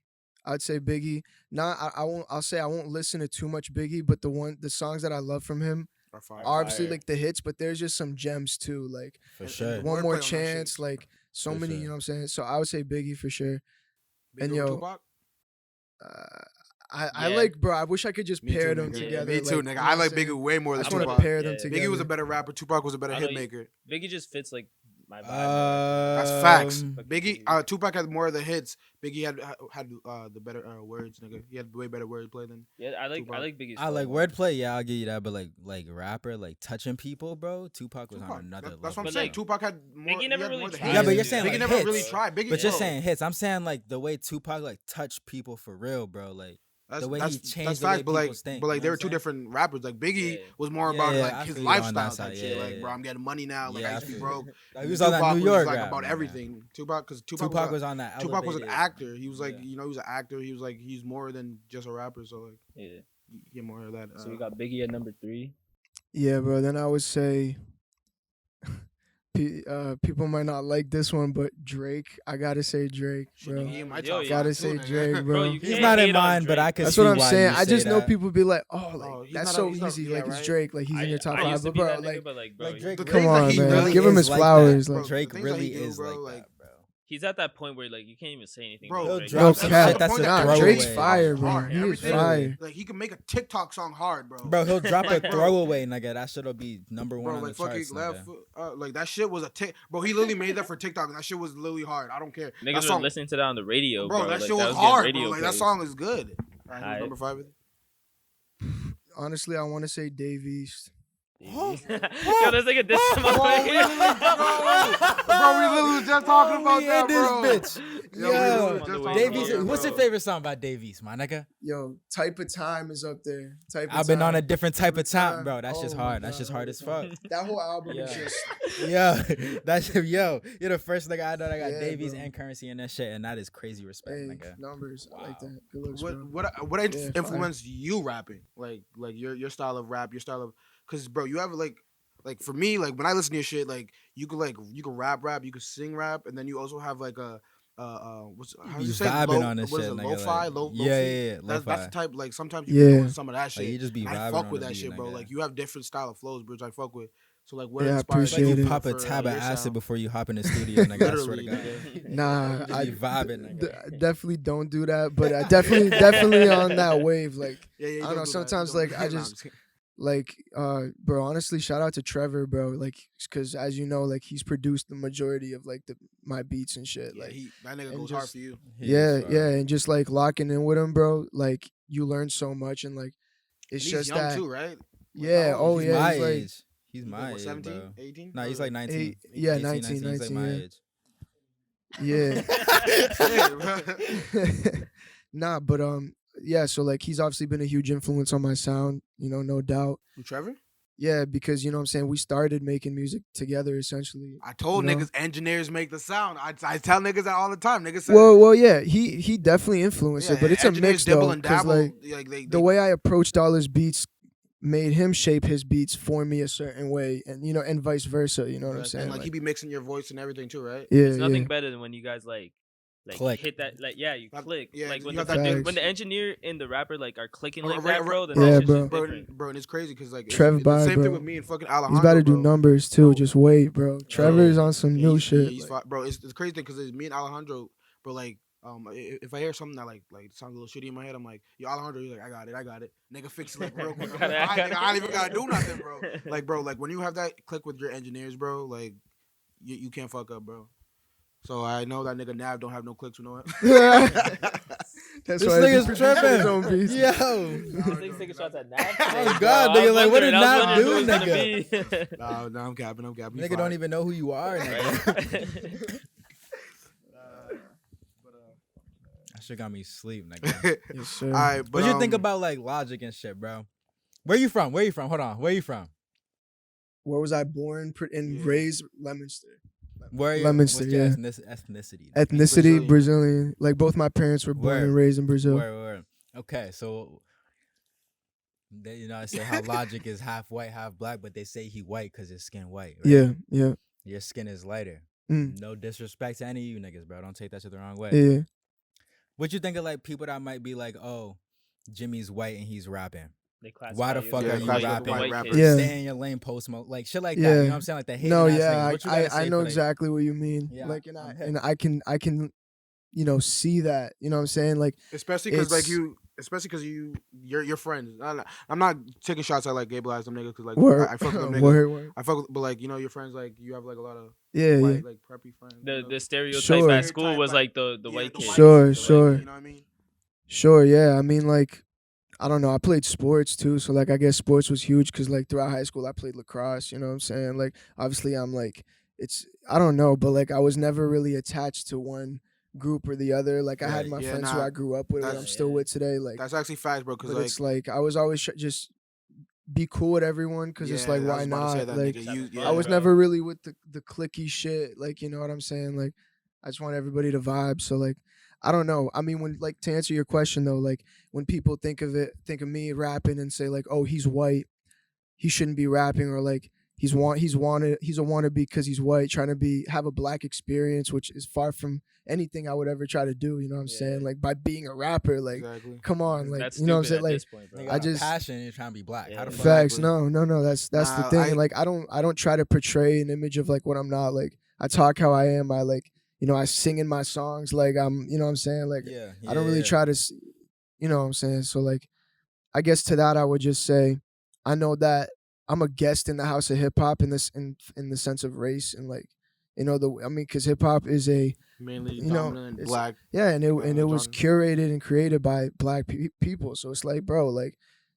Speaker 4: I'd say Biggie. I won't. I'll say I won't listen to too much Biggie, but the songs that I love from him
Speaker 1: Are fire.
Speaker 4: are obviously
Speaker 3: Fire.
Speaker 4: like the hits, but there's just some gems too. Like
Speaker 2: For
Speaker 1: And-
Speaker 2: sure.
Speaker 1: and
Speaker 4: One
Speaker 1: wordplay
Speaker 4: More
Speaker 1: on that shit.
Speaker 4: Chance, like so
Speaker 2: For
Speaker 4: many.
Speaker 2: sure.
Speaker 4: You know what I'm saying? So I would say Biggie for sure.
Speaker 1: Big
Speaker 4: and
Speaker 1: Bro
Speaker 4: yo,
Speaker 1: Tupac?
Speaker 4: I
Speaker 3: Yeah.
Speaker 4: like, bro. I wish I could just
Speaker 1: Me
Speaker 4: pair
Speaker 1: too,
Speaker 4: them
Speaker 1: nigga.
Speaker 4: together.
Speaker 1: Me too,
Speaker 4: like,
Speaker 1: nigga.
Speaker 4: you know
Speaker 1: I
Speaker 4: what I'm
Speaker 1: like
Speaker 4: saying?
Speaker 1: Biggie way more
Speaker 4: I
Speaker 1: than
Speaker 4: just want to
Speaker 1: Tupac.
Speaker 4: pair them
Speaker 3: Yeah.
Speaker 4: together.
Speaker 1: Biggie was a better rapper. Tupac was a better
Speaker 3: I know
Speaker 1: hit
Speaker 3: you-
Speaker 1: maker.
Speaker 3: Biggie just fits like my vibe.
Speaker 1: That's facts.
Speaker 2: Um,
Speaker 1: Biggie, Tupac had more of the hits. Biggie had the better words, nigga. He had way better wordplay than.
Speaker 3: Yeah, I
Speaker 1: Tupac.
Speaker 3: like Biggie's.
Speaker 2: I
Speaker 3: flow
Speaker 2: like
Speaker 3: more.
Speaker 2: wordplay, yeah, I'll give you that. But like rapper, like touching people, bro. Tupac was
Speaker 1: Tupac.
Speaker 2: on another level.
Speaker 1: That's what I'm
Speaker 3: But,
Speaker 1: saying.
Speaker 3: like,
Speaker 1: Tupac had more.
Speaker 3: Biggie never
Speaker 1: he had
Speaker 3: really
Speaker 1: more than
Speaker 3: tried
Speaker 1: hits.
Speaker 2: Yeah, but you're
Speaker 3: to
Speaker 2: saying
Speaker 3: do
Speaker 1: Biggie
Speaker 2: like
Speaker 1: never
Speaker 2: hits.
Speaker 1: really tried. Biggie,
Speaker 2: But you're
Speaker 1: bro,
Speaker 2: saying hits. I'm saying like the way Tupac like touched people for real, bro. Like the way he changed
Speaker 1: that's
Speaker 2: the way
Speaker 1: facts, but like,
Speaker 2: people think,
Speaker 1: but like
Speaker 2: you know
Speaker 1: they were
Speaker 2: what I'm
Speaker 1: two
Speaker 2: saying?
Speaker 1: different rappers. Like Biggie
Speaker 3: Yeah.
Speaker 1: was more
Speaker 2: Yeah,
Speaker 1: about
Speaker 2: yeah, I
Speaker 1: like his
Speaker 2: feel you on that
Speaker 1: lifestyle
Speaker 2: side.
Speaker 1: type shit.
Speaker 2: Yeah,
Speaker 1: Like,
Speaker 2: yeah,
Speaker 1: bro, I'm getting money now. Like
Speaker 2: Yeah,
Speaker 1: I
Speaker 2: I
Speaker 1: used to be
Speaker 2: feel
Speaker 1: broke.
Speaker 2: you. Like, he was on that New
Speaker 1: was
Speaker 2: York
Speaker 1: like
Speaker 2: rap,
Speaker 1: about
Speaker 2: man.
Speaker 1: everything. Tupac was
Speaker 2: Tupac was on that.
Speaker 1: Tupac was an
Speaker 2: elevated-
Speaker 1: actor. He was like,
Speaker 2: Yeah.
Speaker 1: you know, he was an actor. He was like, he's more than just a rapper. So like,
Speaker 3: Yeah.
Speaker 1: you get more of that.
Speaker 3: So we got Biggie at number 3.
Speaker 4: Yeah, bro. Then I would say, people might not like this one, but Drake. I gotta say Drake, bro.
Speaker 1: He in my
Speaker 3: Yo,
Speaker 1: top
Speaker 3: yeah.
Speaker 1: five
Speaker 4: Gotta
Speaker 1: too,
Speaker 4: say
Speaker 1: nigga.
Speaker 4: Drake, bro.
Speaker 3: Bro, you
Speaker 2: He's
Speaker 3: can't
Speaker 2: not in
Speaker 3: hate on
Speaker 2: mine, but I
Speaker 3: Drake.
Speaker 2: can
Speaker 4: That's
Speaker 2: see
Speaker 4: what I'm
Speaker 2: why
Speaker 4: saying.
Speaker 2: you
Speaker 4: I just
Speaker 2: say
Speaker 4: know
Speaker 2: that.
Speaker 4: people be like, oh,
Speaker 1: Oh,
Speaker 4: like
Speaker 1: he's
Speaker 4: that's
Speaker 1: not a-
Speaker 4: so
Speaker 1: he's not-
Speaker 4: easy.
Speaker 1: yeah,
Speaker 4: Like it's
Speaker 1: right?
Speaker 4: Drake. Like he's in your top
Speaker 3: I
Speaker 4: 5.
Speaker 3: used to
Speaker 4: But
Speaker 3: be
Speaker 4: bro,
Speaker 3: that nigga,
Speaker 4: like
Speaker 3: but like, bro,
Speaker 2: Like Drake,
Speaker 1: The
Speaker 2: really,
Speaker 1: things that
Speaker 4: on,
Speaker 1: he
Speaker 4: man.
Speaker 1: really
Speaker 4: Give him
Speaker 1: is
Speaker 4: his
Speaker 2: like
Speaker 4: flowers,
Speaker 2: That.
Speaker 4: like-
Speaker 2: Drake
Speaker 1: the things that
Speaker 2: really
Speaker 1: he do,
Speaker 2: is
Speaker 1: bro,
Speaker 2: like
Speaker 1: like-
Speaker 2: that, bro.
Speaker 3: he's at that point where like you can't even say anything.
Speaker 1: Bro,
Speaker 3: about
Speaker 2: he'll
Speaker 3: Drake.
Speaker 2: drop
Speaker 4: No
Speaker 2: some
Speaker 4: cap.
Speaker 2: shit that's a
Speaker 1: Point
Speaker 4: Nah, Drake's
Speaker 2: throwaway.
Speaker 4: fire, bro.
Speaker 1: Hard.
Speaker 4: He is
Speaker 1: Everything-
Speaker 4: fire.
Speaker 1: Like he can make a TikTok song hard, bro.
Speaker 2: Bro, he'll drop a
Speaker 1: Like, bro.
Speaker 2: throwaway, nigga. That shit'll be number one
Speaker 1: Bro,
Speaker 2: on
Speaker 1: like
Speaker 2: the charts,
Speaker 1: fucking left,
Speaker 2: nigga.
Speaker 1: like that shit was a tick. Bro, he literally made that for TikTok, and that shit was literally hard. I don't care. That
Speaker 3: Niggas were
Speaker 1: song,
Speaker 3: listening to that on the radio,
Speaker 1: bro,
Speaker 3: bro.
Speaker 1: that
Speaker 3: like,
Speaker 1: shit was
Speaker 3: getting
Speaker 1: hard,
Speaker 3: radio
Speaker 1: bro. Like that
Speaker 3: plays.
Speaker 1: song is good. Alright,
Speaker 3: Aight.
Speaker 1: number 5.
Speaker 4: Honestly, I want to say Dave East.
Speaker 3: Yo, there's like a diss to my
Speaker 1: Bro, we literally just talking about that, bro.
Speaker 2: This bitch.
Speaker 1: Yo, we literally just talking
Speaker 2: Davies,
Speaker 1: about that,
Speaker 2: what's your
Speaker 1: bro.
Speaker 2: favorite song by Davies, my nigga?
Speaker 4: Yo, Type of Time is up there.
Speaker 2: I've been on a different type of time,
Speaker 4: Time.
Speaker 2: bro. That's just
Speaker 4: Oh my
Speaker 2: hard. That's
Speaker 4: God,
Speaker 2: just hard as fuck.
Speaker 4: That whole album is
Speaker 3: Yeah.
Speaker 4: just
Speaker 2: Yo, you're the first nigga I know that got
Speaker 4: Yeah,
Speaker 2: Davies
Speaker 4: bro.
Speaker 2: and Currency and that shit, and that is crazy respect,
Speaker 4: hey,
Speaker 2: nigga.
Speaker 4: numbers. I like
Speaker 2: Wow.
Speaker 4: that. Good looks, bro.
Speaker 1: What
Speaker 4: Yeah,
Speaker 1: influenced you rapping? Like your style of rap, your style of, cause bro, you have like for me, like when I listen to your shit, like you could rap, you could sing rap, and then you also have like a what's how do
Speaker 2: You
Speaker 1: you say
Speaker 2: vibing on this
Speaker 1: what is
Speaker 2: shit,
Speaker 1: it,
Speaker 2: nigga,
Speaker 1: lo-fi,
Speaker 2: like-
Speaker 1: lo-fi?
Speaker 2: yeah,
Speaker 1: That's
Speaker 2: lo-fi.
Speaker 1: the type, like sometimes you can
Speaker 4: Yeah.
Speaker 1: go into some of that shit.
Speaker 2: Like, you just be
Speaker 1: and I
Speaker 2: vibing
Speaker 1: fuck
Speaker 2: on
Speaker 1: with
Speaker 2: the
Speaker 1: that
Speaker 2: beat,
Speaker 1: shit, bro.
Speaker 2: nigga.
Speaker 1: Like you have different style of flows, bro, which I fuck with. So like what
Speaker 4: Yeah, I
Speaker 1: inspires
Speaker 2: Like
Speaker 4: appreciate
Speaker 2: you
Speaker 4: it.
Speaker 2: pop a
Speaker 1: for,
Speaker 2: tab of
Speaker 1: your
Speaker 2: acid
Speaker 1: sound?
Speaker 2: before you hop in the studio, nigga. I swear to
Speaker 1: Literally,
Speaker 2: God.
Speaker 1: nigga.
Speaker 4: Nah,
Speaker 2: You just
Speaker 4: I
Speaker 2: be vibing, nigga.
Speaker 4: definitely don't do that, but I definitely on that wave. Like,
Speaker 1: Yeah,
Speaker 4: I
Speaker 1: you
Speaker 4: don't know,
Speaker 1: do that.
Speaker 4: sometimes,
Speaker 1: You don't
Speaker 4: like,
Speaker 1: do
Speaker 4: I
Speaker 1: that. Nah, I'm
Speaker 4: just-
Speaker 1: kidding.
Speaker 4: like, bro, honestly, shout out to Trevor, bro. Like, cause as you know, like he's produced the majority of like my beats and shit.
Speaker 1: Yeah,
Speaker 4: Like,
Speaker 1: that nigga
Speaker 4: and
Speaker 1: goes hard
Speaker 4: just-
Speaker 1: for you.
Speaker 2: He
Speaker 4: yeah,
Speaker 2: is fire.
Speaker 4: yeah, and just like locking in with him, bro. Like, you learn so much, and like, it's
Speaker 1: And he's
Speaker 4: just
Speaker 1: young
Speaker 4: that.
Speaker 1: too, right?
Speaker 4: Yeah.
Speaker 1: how old
Speaker 4: Oh
Speaker 1: is
Speaker 2: He's
Speaker 1: he?
Speaker 4: yeah.
Speaker 2: my
Speaker 4: He's like,
Speaker 2: age. He's my
Speaker 1: what,
Speaker 2: age,
Speaker 1: 17,
Speaker 2: bro.
Speaker 1: 18?
Speaker 2: Nah, he's like 19.
Speaker 4: Eight- yeah,
Speaker 2: 18,
Speaker 4: 19,
Speaker 2: He's like
Speaker 4: 19,
Speaker 2: my
Speaker 4: yeah.
Speaker 2: age.
Speaker 4: yeah.
Speaker 1: Yeah,
Speaker 4: Nah, but yeah. So like, he's obviously been a huge influence on my sound. You know, no doubt.
Speaker 1: Who, Trevor?
Speaker 4: Yeah, because you know what I'm saying, we started making music together essentially.
Speaker 1: I told
Speaker 4: You know?
Speaker 1: niggas engineers make the sound. I tell niggas that all the time. Niggas say,
Speaker 4: Well, yeah, he definitely influenced
Speaker 1: yeah,
Speaker 4: it, but it's a
Speaker 1: engineers
Speaker 4: mix
Speaker 1: dibble
Speaker 4: though,
Speaker 1: and
Speaker 4: because
Speaker 1: dabble.
Speaker 4: like
Speaker 1: they,
Speaker 4: the way I approached all his beats made him shape his beats for me a certain way, and you know, and vice versa. You know what I'm saying?
Speaker 1: and like he be mixing your voice and everything too, right?
Speaker 4: yeah,
Speaker 3: There's nothing
Speaker 4: yeah.
Speaker 3: better than when you guys like
Speaker 2: Click.
Speaker 3: hit that, like, yeah, you
Speaker 1: That-
Speaker 3: click.
Speaker 1: yeah,
Speaker 3: Like
Speaker 1: you
Speaker 3: when
Speaker 1: have
Speaker 3: the,
Speaker 1: that
Speaker 4: Facts.
Speaker 3: when the engineer and the rapper like are clicking like
Speaker 1: Right,
Speaker 3: that, bro, then
Speaker 4: Yeah,
Speaker 3: that shit's
Speaker 4: bro.
Speaker 3: just
Speaker 1: Bro,
Speaker 3: different.
Speaker 1: bro, and it's crazy because like
Speaker 4: Trev
Speaker 1: it's the
Speaker 4: vibe,
Speaker 1: same thing
Speaker 4: bro.
Speaker 1: with me and fucking Alejandro.
Speaker 4: He's about to do
Speaker 1: bro.
Speaker 4: numbers too.
Speaker 1: Bro.
Speaker 4: Just wait, bro. Trevor's on some
Speaker 1: Yeah,
Speaker 4: new
Speaker 1: he's-
Speaker 4: shit.
Speaker 1: he's
Speaker 4: like-
Speaker 1: bro, it's crazy thing because me and Alejandro, bro, like if I hear something that like sounds a little shitty in my head, I'm like, yo, Alejandro, he's like, I got it. Nigga, fix it like real quick. I'm like, nigga, I ain't even gotta do nothing, bro. Like, bro, like when you have that click with your engineers, bro, like you can't fuck up, bro. So I know that nigga Nav don't have no clicks with no one.
Speaker 4: That's
Speaker 2: This
Speaker 4: why he
Speaker 2: nigga's
Speaker 4: produced his own
Speaker 2: tripping.
Speaker 4: beats.
Speaker 2: Yo.
Speaker 3: Niggas taking shots at Nav.
Speaker 2: Oh, God, nigga, like, what did Nav do,
Speaker 3: nigga?
Speaker 1: No, I'm capping. We
Speaker 2: Nigga
Speaker 1: fine.
Speaker 2: don't even know who you are, nigga. That shit got me sleep, nigga.
Speaker 4: Yes, sir.
Speaker 1: All right, but
Speaker 2: What you think about like Logic and shit, bro? Where you from? Hold on. Where you from?
Speaker 4: Where was I born and
Speaker 1: Yeah.
Speaker 4: raised? Leominster.
Speaker 2: Where you?
Speaker 4: Leominster,
Speaker 2: What's your
Speaker 4: yeah.
Speaker 2: ethnicity?
Speaker 4: Ethnicity
Speaker 1: Brazilian.
Speaker 4: Brazilian. Like both my parents were born
Speaker 2: Where?
Speaker 4: and raised in Brazil.
Speaker 2: Where? Okay, so they, you know, I say how Logic is half white, half black, but they say he white because his skin white. Right?
Speaker 4: Yeah, yeah,
Speaker 2: Your skin is lighter.
Speaker 4: Mm.
Speaker 2: No disrespect to any of you niggas, bro. Don't take that shit the wrong way.
Speaker 4: yeah.
Speaker 2: What you think of like people that might be like, oh, Jimmy's white and he's rapping?
Speaker 3: They classify
Speaker 2: Why the
Speaker 3: you
Speaker 2: fuck
Speaker 3: as
Speaker 2: are
Speaker 3: a
Speaker 2: you
Speaker 3: white
Speaker 2: rapping?
Speaker 3: kid.
Speaker 4: Yeah.
Speaker 2: Stay in your lane, post smoke, like shit like that.
Speaker 4: Yeah.
Speaker 2: You know what I'm saying? Like the hating
Speaker 4: No,
Speaker 2: ass
Speaker 4: yeah,
Speaker 2: niggas. What you gotta
Speaker 4: I
Speaker 2: say
Speaker 4: know
Speaker 2: for, like-
Speaker 4: exactly what you mean.
Speaker 2: Yeah,
Speaker 4: like,
Speaker 2: I'm hip.
Speaker 4: and I can, you know, see that. You know what I'm saying? Like,
Speaker 1: especially because like
Speaker 4: It's-
Speaker 1: you're friends. I'm not taking shots at like Gabriel them niggas because like
Speaker 4: word,
Speaker 1: I fuck with them niggas.
Speaker 4: word.
Speaker 1: I fuck with, but like you know your friends like you have like a lot of
Speaker 4: Yeah,
Speaker 1: white,
Speaker 4: yeah.
Speaker 1: like preppy friends.
Speaker 3: The
Speaker 1: you know?
Speaker 3: the stereotype
Speaker 4: Sure.
Speaker 3: at school was
Speaker 1: Stereotype,
Speaker 3: like the
Speaker 1: Yeah,
Speaker 3: white
Speaker 1: the
Speaker 3: kid.
Speaker 1: white
Speaker 4: Sure,
Speaker 1: kid, the white
Speaker 4: sure.
Speaker 1: kid, you know what I mean?
Speaker 4: Sure, yeah. I mean, like, I don't know. I played sports too, so like, I guess sports was huge because like throughout high school, I played lacrosse. You know what I'm saying? Like, obviously, I'm like, I don't know, but like, I was never really attached to one group or the other. Like, I had
Speaker 2: Right.
Speaker 4: my
Speaker 1: Yeah,
Speaker 4: friends who
Speaker 1: nah,
Speaker 4: I grew up with, that I'm
Speaker 1: that's-
Speaker 4: still with today. Like,
Speaker 1: That's actually facts, bro. Because
Speaker 4: but
Speaker 1: like
Speaker 4: it's like I was always just be cool with everyone because it's
Speaker 1: yeah,
Speaker 4: like,
Speaker 1: I
Speaker 4: why
Speaker 1: was about to say
Speaker 4: not?
Speaker 1: that,
Speaker 4: Like,
Speaker 1: nigga.
Speaker 3: Yeah,
Speaker 4: I was
Speaker 3: bro.
Speaker 4: never really with the clicky shit. Like, you know what I'm saying? Like, I just want everybody to vibe. So like, I don't know. I mean, when like to answer your question though, like when people think of me rapping and say like, oh, he's white, he shouldn't be rapping, or like he's a wannabe because he's white, trying to have a black experience, which is far from anything I would ever try to do. You know what I'm
Speaker 3: Yeah.
Speaker 4: saying? Like by being a rapper, like
Speaker 1: exactly.
Speaker 4: come on, like
Speaker 3: That's
Speaker 4: you know what I'm
Speaker 3: stupid
Speaker 4: saying?
Speaker 3: at
Speaker 4: Like
Speaker 3: this point, bro.
Speaker 2: Nigga,
Speaker 4: I
Speaker 2: I
Speaker 4: just-
Speaker 2: passion and you're trying to be black. How the
Speaker 3: Yeah.
Speaker 2: fuck?
Speaker 4: Facts.
Speaker 1: Exactly.
Speaker 4: No. That's the
Speaker 1: Nah,
Speaker 4: thing. Like I don't try to portray an image of like what I'm not. Like I talk how I am. I like, you know, I sing in my songs. Like I'm, you know what I'm saying? Like
Speaker 2: Yeah,
Speaker 4: I don't really try to, you know what I'm saying? So like, I guess to that I would just say, I know that I'm a guest in the house of hip hop in the sense of race and like, you know, because hip hop is
Speaker 1: Mainly
Speaker 4: you know,
Speaker 1: dominant
Speaker 4: it's-
Speaker 1: black.
Speaker 4: and it was
Speaker 1: genre.
Speaker 4: curated and created by black people. So it's like, bro, like,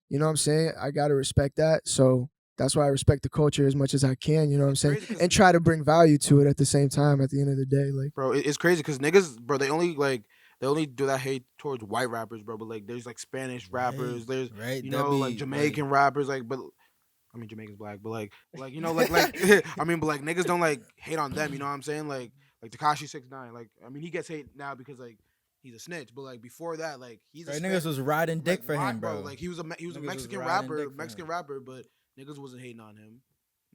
Speaker 4: you know what I'm saying? I gotta respect that. So that's why I respect the culture as much as I can. You know what I'm
Speaker 1: It's
Speaker 4: saying?
Speaker 1: crazy 'cause-
Speaker 4: And try to bring value to it at the same time. At the end of the day, like
Speaker 1: Bro, it's crazy because niggas, bro, they only do that hate towards white rappers, bro. But like, there's like Spanish rappers, there's
Speaker 2: right.
Speaker 1: you
Speaker 2: That'd
Speaker 1: know like
Speaker 2: be,
Speaker 1: Jamaican rappers, like, but I mean Jamaican's black, but like you know like I mean, but like niggas don't like hate on them. You know what I'm saying? Like Tekashi 6ix9ine, like I mean he gets hate now because like he's a snitch, but like before that, like he's
Speaker 2: right,
Speaker 1: a
Speaker 2: niggas was riding dick for him, bro.
Speaker 1: Like he was a
Speaker 2: Niggas was
Speaker 1: Mexican
Speaker 2: riding dick for
Speaker 1: Mexican
Speaker 2: him.
Speaker 1: rapper, but niggas wasn't hating on him.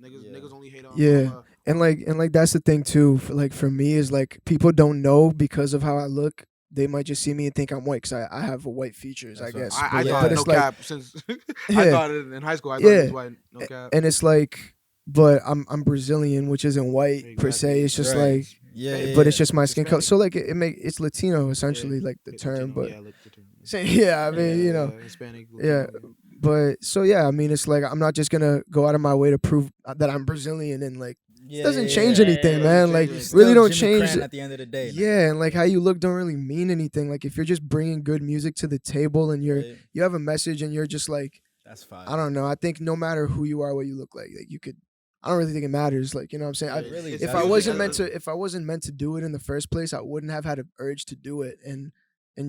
Speaker 1: Niggas only hate on
Speaker 4: yeah, and like that's the thing too. For me is like people don't know because of how I look. They might just see me and think I'm white because I have white features,
Speaker 2: That's
Speaker 4: I
Speaker 2: right.
Speaker 4: guess.
Speaker 1: I
Speaker 4: but,
Speaker 1: thought
Speaker 4: but
Speaker 1: no
Speaker 4: it's like,
Speaker 1: cap since I
Speaker 4: Yeah.
Speaker 1: thought it in high school. I thought he was white, no cap.
Speaker 4: and it's like, but I'm Brazilian, which isn't white per se.
Speaker 1: Exactly.
Speaker 4: It's just
Speaker 2: Right.
Speaker 4: like,
Speaker 2: Yeah,
Speaker 4: but it's just my skin color.
Speaker 1: Hispanic.
Speaker 4: So like it's Latino essentially, like the term. But yeah, I mean, you know,
Speaker 1: Hispanic.
Speaker 4: yeah. But so yeah, I mean, it's like I'm not just gonna go out of my way to prove that I'm Brazilian and like it doesn't change anything, man. Like
Speaker 1: It's
Speaker 4: really
Speaker 2: Still
Speaker 4: don't
Speaker 2: Jimmy
Speaker 4: change.
Speaker 2: Kran at the end of the day.
Speaker 4: Yeah, and like how you look don't really mean anything. Like if you're just bringing good music to the table and
Speaker 2: Right.
Speaker 4: you have a message and you're just like,
Speaker 2: That's fine.
Speaker 4: I don't know. I think no matter who you are, what you look like you could. I don't really think it matters. Like, you know what I'm saying?
Speaker 1: Yeah,
Speaker 2: really
Speaker 1: it's
Speaker 4: If
Speaker 2: doesn't.
Speaker 4: I wasn't
Speaker 1: music.
Speaker 4: meant to do it in the first place, I wouldn't have had an urge to do it and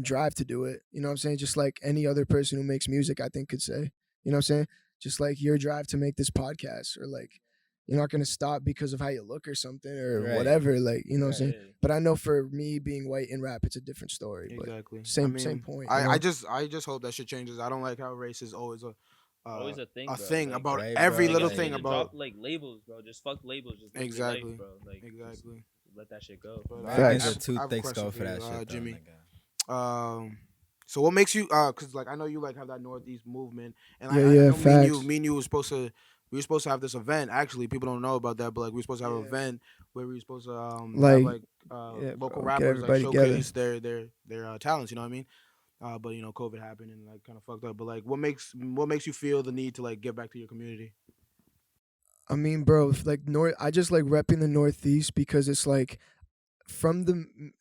Speaker 4: drive to do it. You know what I'm saying? Just like any other person who makes music, I think could say. You know what I'm saying? Just like your drive to make this podcast, or like you're not gonna stop because of how you look or something or
Speaker 2: Right.
Speaker 4: whatever. Like, you know what I'm saying?
Speaker 3: Yeah.
Speaker 4: But I know for me being white in rap, it's a different story. But
Speaker 1: Exactly.
Speaker 4: same
Speaker 1: I
Speaker 4: same
Speaker 1: mean,
Speaker 4: point. you know?
Speaker 1: I just hope that shit changes. I don't like how race is always
Speaker 3: Always a thing.
Speaker 1: a
Speaker 3: bro.
Speaker 1: thing
Speaker 3: Like,
Speaker 1: about
Speaker 2: Right,
Speaker 1: every
Speaker 2: bro,
Speaker 1: little
Speaker 2: like-
Speaker 1: thing
Speaker 3: Niggas
Speaker 1: about.
Speaker 3: drop, like labels, bro. Just fuck labels. Just live your life,
Speaker 1: Exactly.
Speaker 3: bro. Like just
Speaker 1: Exactly.
Speaker 3: let that shit go.
Speaker 1: But
Speaker 4: Facts.
Speaker 2: Niggas are too
Speaker 1: I have a
Speaker 2: thick
Speaker 1: question
Speaker 2: skull
Speaker 1: for
Speaker 2: for that
Speaker 1: you,
Speaker 2: shit, though,
Speaker 1: Jimmy.
Speaker 2: nigga.
Speaker 1: So what makes you cause like I know you like have that Northeast movement and
Speaker 4: Yeah,
Speaker 1: I know
Speaker 4: facts.
Speaker 1: me and you we were supposed to have this event. Actually, people don't know about that, but like we were supposed to have an
Speaker 4: Yeah.
Speaker 1: event where we were supposed to
Speaker 4: Like,
Speaker 1: have
Speaker 4: yeah,
Speaker 1: local
Speaker 4: bro, get
Speaker 1: rappers like
Speaker 4: everybody together.
Speaker 1: showcase their talents. You know what I mean? But you know, COVID happened and like kind of fucked up. But like, what makes you feel the need to like get back to your community?
Speaker 4: I mean, bro, like I just like repping the Northeast because it's like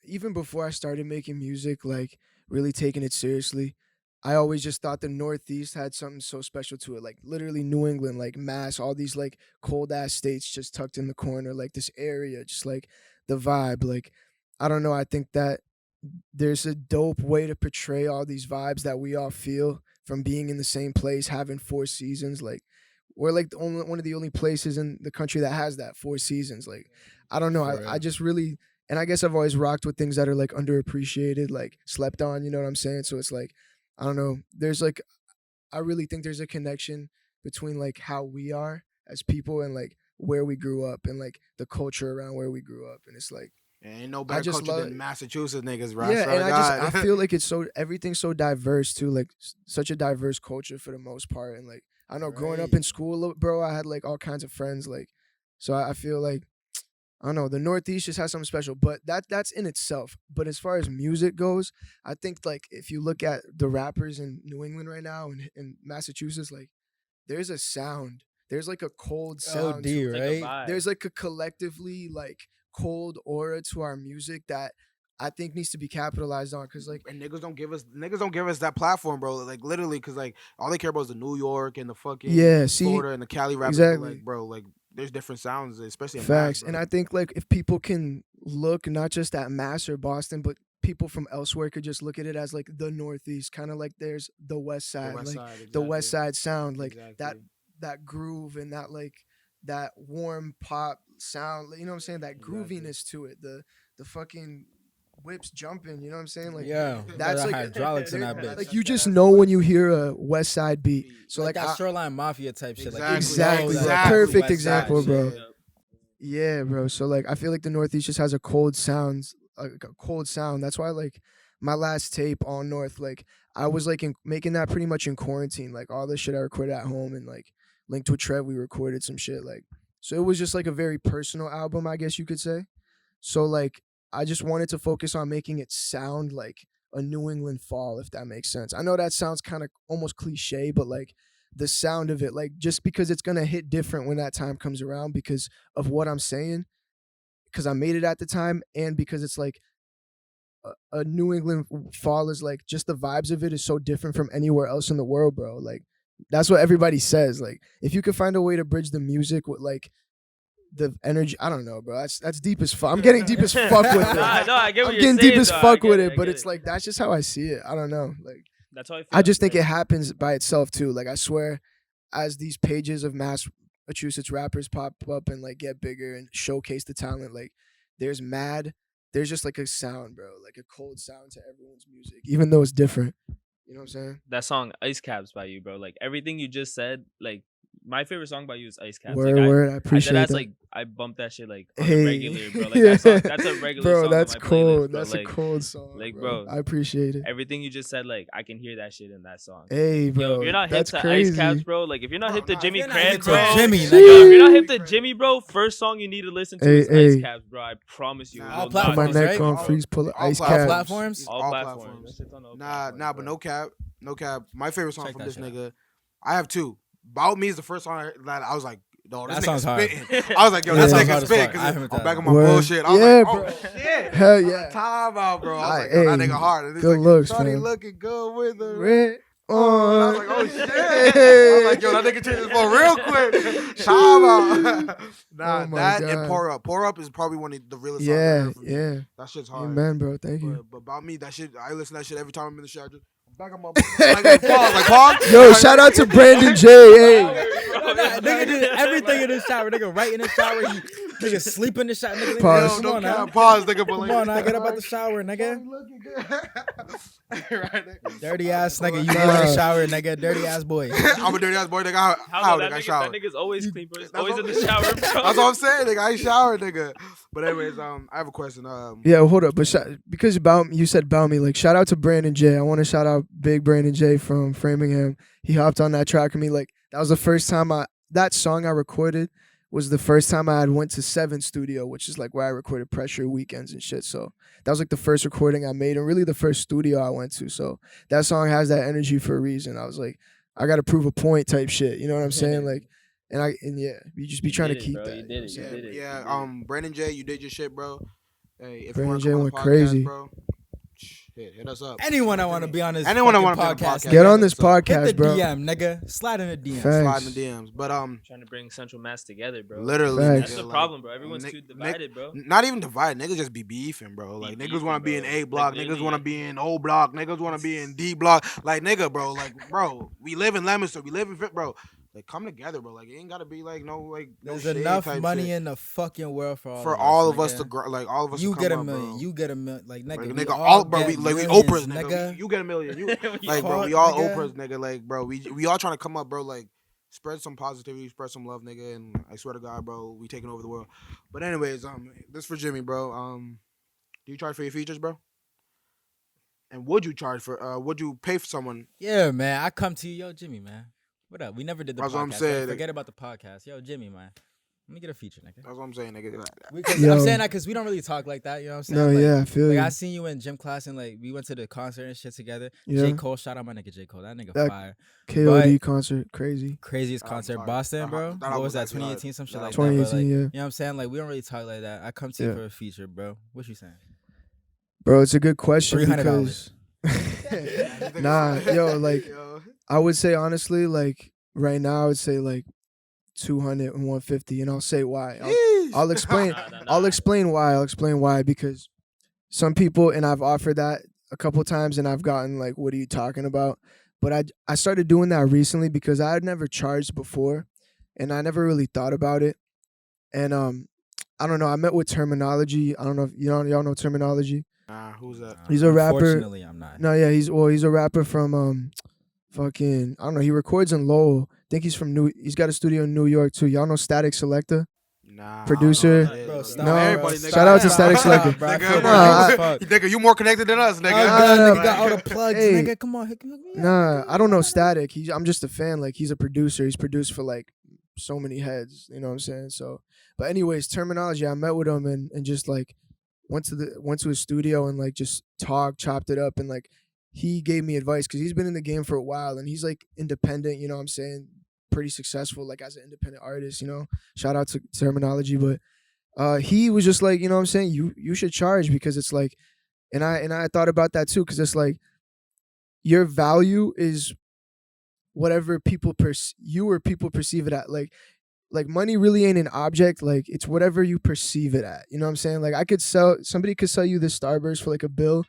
Speaker 4: even before I started making music, like really taking it seriously, I always just thought the Northeast had something so special to it. Like literally New England, like Mass, all these like cold ass states just tucked in the corner, like this area, just like the vibe. Like, I don't know. I think that there's a dope way to portray all these vibes that we all feel from being in the same place, having 4 seasons. Like we're like one of the only places in the country that has that 4 seasons. Like I don't know,
Speaker 2: For
Speaker 4: I
Speaker 2: real.
Speaker 4: just really, and I guess I've always rocked with things that are like underappreciated, like slept on. You know what I'm saying? So it's like I don't know. There's like I really think there's a connection between like how we are as people and like where we grew up and like the culture around where we grew up, and it's like.
Speaker 1: Ain't no better
Speaker 4: just
Speaker 1: culture
Speaker 4: love-
Speaker 1: than Massachusetts niggas, bro.
Speaker 4: Yeah,
Speaker 1: I swear
Speaker 4: and
Speaker 1: to
Speaker 4: I
Speaker 1: God.
Speaker 4: feel like it's everything's so diverse too, like such a diverse culture for the most part. And like I know growing up in
Speaker 2: Right.
Speaker 4: school, bro, I had like all kinds of friends, like so I feel like I don't know, the Northeast just has something special, but that's in itself. But as far as music goes, I think like if you look at the rappers in New England right now and in Massachusetts, like there's a sound. There's like a cold sound.
Speaker 2: OD,
Speaker 4: to it.
Speaker 3: It's like a
Speaker 2: right?
Speaker 3: vibe.
Speaker 4: There's like a collectively like cold aura to our music that I think needs to be capitalized on, because like
Speaker 1: And niggas don't give us that platform, bro. Like literally, cause like all they care about is the New York and the fucking
Speaker 4: Yeah, see,
Speaker 1: Florida and the Cali rappers. But,
Speaker 4: exactly.
Speaker 1: like, bro, like there's different sounds, especially in
Speaker 4: Facts.
Speaker 1: Mass,
Speaker 4: And
Speaker 1: bro.
Speaker 4: I think like if people can look not just at Mass or Boston, but people from elsewhere could just look at it as like the Northeast, kind of like there's the West Side,
Speaker 1: West
Speaker 4: like
Speaker 1: Side,
Speaker 4: the West
Speaker 1: exactly.
Speaker 4: Side sound, like
Speaker 1: Exactly.
Speaker 4: that groove and that like that warm pop sound, you know what I'm saying? That
Speaker 1: Exactly.
Speaker 4: grooviness to it, the fucking whips jumping, you know what I'm saying? Like
Speaker 2: Yeah,
Speaker 4: that's
Speaker 2: the
Speaker 4: like
Speaker 2: hydraulics in
Speaker 4: there-
Speaker 2: that bitch.
Speaker 4: like you just know when you hear a West Side beat. So
Speaker 2: like
Speaker 4: like
Speaker 2: that
Speaker 4: I-
Speaker 2: Shoreline Mafia type shit. Like
Speaker 4: Exactly,
Speaker 2: you know
Speaker 4: bro.
Speaker 2: that
Speaker 4: Perfect
Speaker 2: West Side
Speaker 4: example,
Speaker 2: shit.
Speaker 4: bro.
Speaker 3: Yep.
Speaker 4: Yeah, bro. So like I feel like the Northeast just has a cold sounds, like a cold sound. That's why like my last tape on North, like I was like making that pretty much in quarantine, like all the shit I recorded at home, and like linked with Trev, we recorded some shit, like so it was just like a very personal album, I guess you could say. So like I just wanted to focus on making it sound like a New England fall, if that makes sense. I know that sounds kind of almost cliche, but like the sound of it, like just because it's gonna hit different when that time comes around because of what I'm saying, because I made it at the time, and because it's like a New England fall is like just the vibes of it is so different from anywhere else in the world, bro. Like that's what everybody says. Like, if you could find a way to bridge the music with like the energy, I don't know, bro. That's deep as fuck. I'm getting deep as fuck with it.
Speaker 3: No, I get what
Speaker 4: I'm
Speaker 3: you're
Speaker 4: getting
Speaker 3: saying,
Speaker 4: deep as
Speaker 3: though. I
Speaker 4: fuck
Speaker 3: get
Speaker 4: with
Speaker 3: it,
Speaker 4: it, but
Speaker 3: I get
Speaker 4: it's
Speaker 3: it.
Speaker 4: like that's just how I see it. I don't know. Like,
Speaker 3: That's how I feel.
Speaker 4: I just think it happens by itself too. Like, I swear, as these pages of Massachusetts rappers pop up and like get bigger and showcase the talent, like there's just like a sound, bro, like a cold sound to everyone's music, even though it's different. You know what I'm saying?
Speaker 3: that song Ice Caps by you, bro. Like everything you just said, like my favorite song by you is Ice Caps.
Speaker 4: Word,
Speaker 3: like,
Speaker 4: word. I appreciate
Speaker 3: that's
Speaker 4: that.
Speaker 3: like I bump that shit like on
Speaker 4: Hey,
Speaker 3: the regular, bro. Like that song, that's a regular
Speaker 4: bro,
Speaker 3: song
Speaker 4: that's
Speaker 3: on my
Speaker 4: cold.
Speaker 3: playlist, bro.
Speaker 4: That's
Speaker 3: like,
Speaker 4: a cold song,
Speaker 3: like,
Speaker 4: bro.
Speaker 3: bro,
Speaker 4: I appreciate it.
Speaker 3: everything you just said, like I can hear that shit in that song.
Speaker 4: Hey, bro,
Speaker 3: Yo, if you're not hip
Speaker 4: that's
Speaker 3: to
Speaker 4: crazy.
Speaker 3: Ice Caps, bro, like if you're not hip to Jimmy
Speaker 2: you're not
Speaker 3: Kran,
Speaker 2: hip to
Speaker 3: bro,
Speaker 2: Jimmy,
Speaker 3: yo,
Speaker 2: nigga.
Speaker 3: if you're not hip to Jimmy, bro, first song you need to listen to
Speaker 4: Hey,
Speaker 3: is
Speaker 4: hey.
Speaker 3: Ice Caps, bro. I promise you.
Speaker 1: Nah,
Speaker 3: it
Speaker 1: all
Speaker 3: will
Speaker 4: Put
Speaker 3: not
Speaker 4: my
Speaker 2: platforms,
Speaker 4: neck
Speaker 2: right?
Speaker 4: on
Speaker 1: All-
Speaker 4: freeze, pull
Speaker 1: all
Speaker 4: ice
Speaker 1: platforms.
Speaker 4: caps.
Speaker 2: platforms?
Speaker 3: all platforms. That shit's on all
Speaker 1: Nah,
Speaker 3: platforms,
Speaker 1: but
Speaker 3: bro.
Speaker 1: no cap. My favorite song
Speaker 2: Check
Speaker 1: from
Speaker 2: that
Speaker 1: this
Speaker 2: shit out.
Speaker 1: nigga, I have two. About Me is the first song that I was like, no, this
Speaker 2: That
Speaker 1: nigga
Speaker 2: sounds hard.
Speaker 1: spitting. I was like, yo,
Speaker 4: That
Speaker 1: this
Speaker 4: sounds
Speaker 1: nigga
Speaker 2: hard as
Speaker 1: spitting
Speaker 2: fuck. I haven't
Speaker 1: because I'm
Speaker 2: done
Speaker 1: back
Speaker 2: that.
Speaker 1: on my
Speaker 4: Word.
Speaker 1: bullshit. I was
Speaker 4: Yeah,
Speaker 1: like,
Speaker 4: bro.
Speaker 1: oh shit.
Speaker 4: Hell yeah.
Speaker 1: Time out, bro. I was
Speaker 4: Aye,
Speaker 1: like, yo, that
Speaker 4: hey,
Speaker 1: nigga hard. And he's
Speaker 4: good
Speaker 1: like,
Speaker 4: looks,
Speaker 1: shawty
Speaker 4: fam.
Speaker 1: looking good with the
Speaker 4: Red
Speaker 1: on. I
Speaker 4: on.
Speaker 1: was like, oh shit. I was like, yo, that nigga changed his phone real quick. Time out. Nah,
Speaker 4: Oh my
Speaker 1: that
Speaker 4: God.
Speaker 1: and Pour Up. Pour Up is probably one of the realest songs I
Speaker 4: Yeah,
Speaker 1: heard from you.
Speaker 4: yeah.
Speaker 1: That shit's hard.
Speaker 4: Amen, bro. Thank you.
Speaker 1: But About Me, that shit, I listen to that shit every time I'm in the shower. Just back on my like pause.
Speaker 4: Yo, shout out to Brandon J. Hey.
Speaker 2: Nigga did everything in the shower. Nigga right in the shower. Nigga sleep in the shower. Nigga,
Speaker 4: Pause.
Speaker 2: come on now.
Speaker 1: Pause, nigga. But
Speaker 2: Come
Speaker 1: like,
Speaker 2: on now. Get up out the shower, nigga.
Speaker 1: looking good. Right, nigga.
Speaker 2: Dirty ass nigga. You
Speaker 4: Nah.
Speaker 2: go in the shower, nigga. Dirty ass boy.
Speaker 1: I'm a dirty ass boy, nigga.
Speaker 3: How
Speaker 1: How
Speaker 3: about
Speaker 1: nigga, I
Speaker 3: that
Speaker 1: shower.
Speaker 3: nigga? That nigga's always clean, bro. He's
Speaker 1: That's
Speaker 3: always
Speaker 1: what-
Speaker 3: in the shower, bro.
Speaker 1: That's what I'm saying, nigga. I ain't shower, nigga. But anyways, I have a question.
Speaker 4: Yeah, hold up. But because you said about me, like, shout out to Brandon J. I want to shout out big Brandon J from Framingham. He hopped on that track with me. Like, that was the first time that song I recorded was the first time I had went to 7 Studio, which is like where I recorded Pressure Weekends and shit. So that was like the first recording I made and really the first studio I went to. So that song has that energy for a reason. I was like, I got to prove a point type shit. You know what I'm saying? Like, and yeah, you just be
Speaker 3: You
Speaker 4: trying to
Speaker 3: did it,
Speaker 4: keep
Speaker 3: bro.
Speaker 4: that.
Speaker 3: You
Speaker 4: know
Speaker 3: did
Speaker 4: what
Speaker 3: it.
Speaker 4: I'm
Speaker 3: You
Speaker 4: saying?
Speaker 3: did it.
Speaker 1: yeah, Brandon J, you did your shit, bro. Hey, if
Speaker 4: Brandon
Speaker 1: you want
Speaker 4: J
Speaker 1: to come on
Speaker 4: went
Speaker 1: the podcast,
Speaker 4: crazy.
Speaker 1: bro, hit us up.
Speaker 2: Anyone that want to be on this
Speaker 1: Anyone that
Speaker 2: fucking
Speaker 1: wanna be on the
Speaker 2: podcast,
Speaker 1: podcast.
Speaker 4: Get
Speaker 2: nigga.
Speaker 4: on this
Speaker 1: So, hit
Speaker 2: Hit
Speaker 4: podcast,
Speaker 2: the
Speaker 4: bro.
Speaker 2: DM, nigga. Slide in the DM.
Speaker 4: Facts.
Speaker 1: Slide in the DMs. But
Speaker 3: Trying to bring Central Mass together, bro.
Speaker 1: literally,
Speaker 4: Facts.
Speaker 3: That's
Speaker 1: nigga,
Speaker 3: the
Speaker 1: like,
Speaker 3: problem, bro. Everyone's
Speaker 1: Nick-
Speaker 3: too divided, bro.
Speaker 1: Not even divided. Niggas just be beefing, bro. Like
Speaker 3: Be
Speaker 1: niggas want to
Speaker 3: beefing,
Speaker 1: be in
Speaker 3: bro.
Speaker 1: A block.
Speaker 3: Like,
Speaker 1: Niggas
Speaker 3: literally,
Speaker 1: want to
Speaker 3: like-
Speaker 1: be in O block. Niggas want to be in D block. Like nigga, bro. Like bro, we live in Leominster. We live in Fit, bro. Like come together, bro. Like it ain't gotta be like no
Speaker 2: There's
Speaker 1: shade
Speaker 2: enough
Speaker 1: type
Speaker 2: money
Speaker 1: shit.
Speaker 2: in the fucking world for
Speaker 1: all of us
Speaker 2: nigga.
Speaker 1: to like all of us.
Speaker 2: You
Speaker 1: to come
Speaker 2: get a
Speaker 1: up,
Speaker 2: million.
Speaker 1: bro.
Speaker 2: You get a million. Like nigga,
Speaker 1: Like,
Speaker 2: we
Speaker 1: nigga,
Speaker 2: all
Speaker 1: bro. We
Speaker 2: get
Speaker 1: like we
Speaker 2: millions,
Speaker 1: Oprahs, nigga. You get a million. You like, bro. We all
Speaker 2: nigga.
Speaker 1: Oprahs, nigga. Like, bro. We all trying to come up, bro. Like, spread some positivity, spread some love, nigga. And I swear to God, bro, we taking over the world. But anyways, this for Jimmy, bro. Do you charge for your features, bro? And would you charge for? Would you pay for someone?
Speaker 2: Yeah, man. I come to you, yo, Jimmy, man. What up? We never did the
Speaker 1: That's
Speaker 2: podcast.
Speaker 1: what I'm
Speaker 2: right?
Speaker 1: saying.
Speaker 2: Forget about the podcast, yo, Jimmy, man. Let me get a feature, nigga.
Speaker 1: That's what I'm saying, nigga.
Speaker 2: I'm
Speaker 4: Yo.
Speaker 2: saying that because we don't really talk like that. You know what I'm saying?
Speaker 4: No,
Speaker 2: Like,
Speaker 4: yeah, I feel
Speaker 2: Like
Speaker 4: you.
Speaker 2: I seen you in gym class and like we went to the concert and shit together.
Speaker 4: Yeah.
Speaker 2: J. Cole, shout out my nigga J. Cole. That nigga
Speaker 4: That-
Speaker 2: fire.
Speaker 4: KOD concert, crazy.
Speaker 2: Craziest
Speaker 1: That
Speaker 2: concert,
Speaker 1: hard.
Speaker 2: Boston,
Speaker 1: That
Speaker 2: bro.
Speaker 1: hard. That
Speaker 2: What was that?
Speaker 1: was actually hard.
Speaker 2: 2018, some shit
Speaker 1: That
Speaker 2: like
Speaker 1: was
Speaker 2: that. But,
Speaker 4: 2018,
Speaker 2: like,
Speaker 4: yeah.
Speaker 2: You know what I'm saying? Like we don't really talk like that. I come to you
Speaker 4: Yeah.
Speaker 2: for a feature, bro. What you saying?
Speaker 4: Bro, it's a good question
Speaker 2: $300.
Speaker 4: because nah, yo, like I would say honestly, like right now I would say like 200 and 150, and I'll say why. I'll explain. I'll explain why. I'll explain why because some people, and I've offered that a couple times, and I've gotten like, "What are you talking about?" But I started doing that recently because I had never charged before, and I never really thought about it. And I don't know. I met with Terminology. I don't know if y'all know Terminology.
Speaker 1: Nah, who's that?
Speaker 4: He's a rapper.
Speaker 2: Unfortunately, I'm not.
Speaker 4: No, yeah, he's a rapper from fucking I don't know. He records in Lowell. I think he's from He's got a studio in New York too. Y'all know Static Selector?
Speaker 1: Nah,
Speaker 4: Producer.
Speaker 1: I don't know
Speaker 2: Bro,
Speaker 1: that
Speaker 2: stop,
Speaker 4: No,
Speaker 1: everybody,
Speaker 2: bro.
Speaker 1: nigga.
Speaker 4: shout out to
Speaker 2: Stop,
Speaker 4: Static Selector.
Speaker 2: bro. I
Speaker 1: Nigga,
Speaker 2: feel
Speaker 4: Nah,
Speaker 2: bad as
Speaker 4: I-
Speaker 2: fuck.
Speaker 1: Nigga, you more connected than us,
Speaker 2: Oh,
Speaker 1: nigga.
Speaker 2: God,
Speaker 4: nah,
Speaker 2: nigga got all the plugs,
Speaker 4: Hey.
Speaker 2: nigga. Come on, hook me up.
Speaker 4: Nah, I don't know Static. I'm just a fan. Like he's a producer. He's produced for like so many heads. You know what I'm saying? So, but anyways, Terminology. I met with him and just like went to his studio and like just chopped it up, and like he gave me advice because he's been in the game for a while and he's like independent. You know what I'm saying? Pretty successful like as an independent artist. You know, shout out to Terminology, but he was just like, you know what I'm saying? You should charge because it's like, and I thought about that too because it's like your value is whatever people people perceive it at. Like money really ain't an object. Like it's whatever you perceive it at. You know what I'm saying? Like somebody could sell you this Starburst for like $1 bill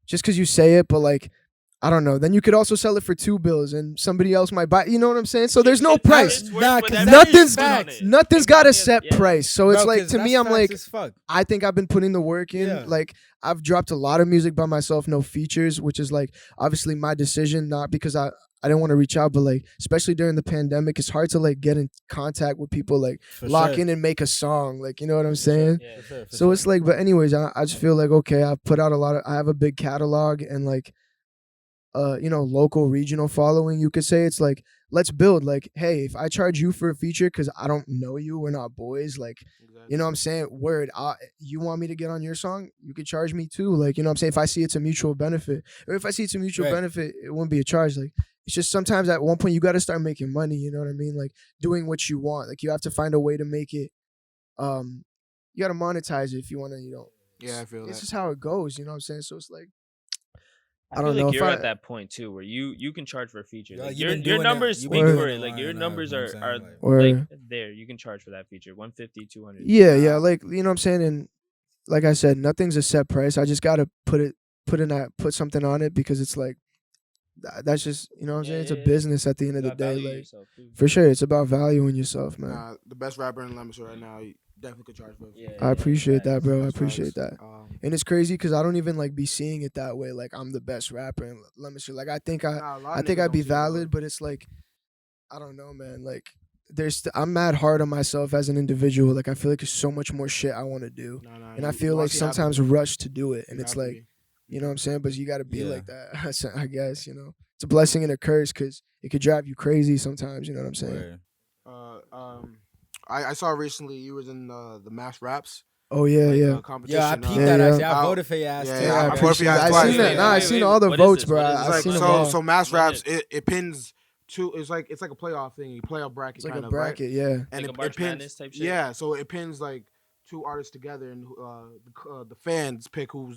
Speaker 4: just because you say it, but like I don't know. Then you could also sell it for $2 bills, and somebody else might buy. You know what I'm saying? So there's no price. Nothing's got a set price. So it's like to me, I'm like, I think I've been putting the work in.
Speaker 2: Yeah.
Speaker 4: Like I've dropped a lot of music by myself, no features, which is like obviously my decision, not because I didn't want to reach out, but like especially during the pandemic, it's hard to like get in contact with people, like lock in and make a song. Like you know what I'm saying?
Speaker 3: Yeah.
Speaker 4: So it's like, but anyways, I just feel like okay, I've put out I have a big catalog and like. Local regional following, you could say. It's like, let's build. Like, hey, if I charge you for a feature because I don't know you, we're not boys, like you know what I'm saying, you want me to get on your song, you could charge me too. Like, you know what I'm saying, if I see it's a mutual benefit, or if I see it's a mutual benefit, it wouldn't be a charge. Like it's just sometimes at one point you got to start making money, you know what I mean, like doing what you want. Like you have to find a way to make it, you got to monetize it if you want to,
Speaker 1: Yeah, I feel
Speaker 4: it's
Speaker 1: that.
Speaker 4: just how it goes, you know what I'm saying. So it's like
Speaker 3: I
Speaker 4: don't
Speaker 3: feel
Speaker 4: know
Speaker 3: like
Speaker 4: if
Speaker 3: you're at that point too, where you can charge for a feature.
Speaker 2: Yeah,
Speaker 3: Like
Speaker 2: you've been
Speaker 3: your
Speaker 2: doing
Speaker 3: numbers
Speaker 2: it. You've
Speaker 3: speak
Speaker 2: been
Speaker 3: for
Speaker 2: doing
Speaker 3: it.
Speaker 2: it
Speaker 3: Like
Speaker 2: long
Speaker 3: your
Speaker 2: enough,
Speaker 3: numbers
Speaker 2: you know what
Speaker 3: are
Speaker 2: I'm saying?
Speaker 3: like
Speaker 4: Word.
Speaker 3: there. You can charge for that feature, 150, 200.
Speaker 4: Yeah, like you know what I'm saying, and like I said, nothing's a set price. I just gotta put something on it because it's like that's just, you know what I'm saying. It's a business at the end of the day. Like for sure, it's about valuing yourself, man.
Speaker 1: Nah, the best rapper in Leominster right now, you definitely could charge for it.
Speaker 3: Yeah,
Speaker 4: I appreciate that, bro. I
Speaker 1: That's
Speaker 4: appreciate
Speaker 1: facts.
Speaker 4: that. And it's crazy because I don't even like be seeing it that way. Like I'm the best rapper in Leominster. Like I think I'd be valid, but it's like I don't know, man. Like I'm mad hard on myself as an individual. Like I feel like there's so much more shit I want to do, and I feel like sometimes rush to do it, and it's like, you know what I'm saying. But you got to be like that. So I guess it's a blessing and a curse because it could drive you crazy sometimes. You know what I'm saying?
Speaker 1: I saw recently you was in the Mass Raps.
Speaker 4: Oh yeah.
Speaker 1: Competition.
Speaker 2: Yeah, I peeped that actually. I voted for your ass too.
Speaker 1: I voted for your ass twice.
Speaker 4: I seen that. Nah, I seen all the votes, bro. I seen them all.
Speaker 1: So Mass Raps, it pins. It's like a playoff thing. You play a bracket,
Speaker 4: it's like
Speaker 1: kind
Speaker 4: a
Speaker 1: of,
Speaker 4: bracket,
Speaker 1: right?
Speaker 4: yeah.
Speaker 1: And
Speaker 3: like
Speaker 1: it pins
Speaker 3: type shit?
Speaker 1: Yeah, so it pins like two artists together, and the fans pick who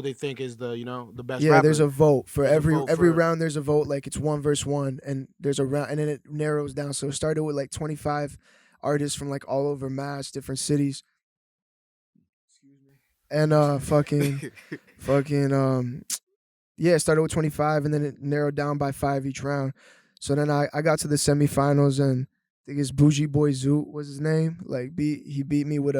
Speaker 1: they think is the the best.
Speaker 4: Yeah,
Speaker 1: rapper.
Speaker 4: there's a vote for every round. There's a vote, like it's 1 versus 1, and there's a round, and then it narrows down. So it started with like 25 artists from like all over Mass, different cities. Excuse me. And it started with 25, and then it narrowed down by 5 each round. So then I got to the semifinals, and I think it's Bougie Boy Zoot was his name. Like he beat me with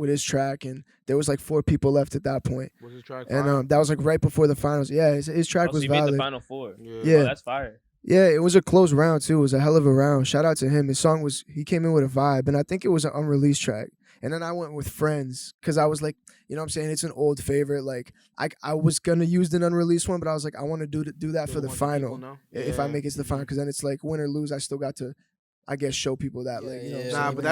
Speaker 4: his track, and there was like 4 people left at that point.
Speaker 1: Was his track
Speaker 4: and that was like right before the finals. Yeah, his track was
Speaker 3: so
Speaker 4: valid.
Speaker 3: Made the final 4.
Speaker 4: Yeah.
Speaker 3: Oh, that's fire.
Speaker 4: Yeah, it was a close round too. It was a hell of a round. Shout out to him. His song he came in with a vibe, and I think it was an unreleased track. And then I went with Friends because I was like, you know what I'm saying? It's an old favorite. Like I was gonna use the unreleased one, but I was like, I want to do that for the final. If I make it to the final, because then it's like win or lose, I still got to, I guess, show people that
Speaker 1: but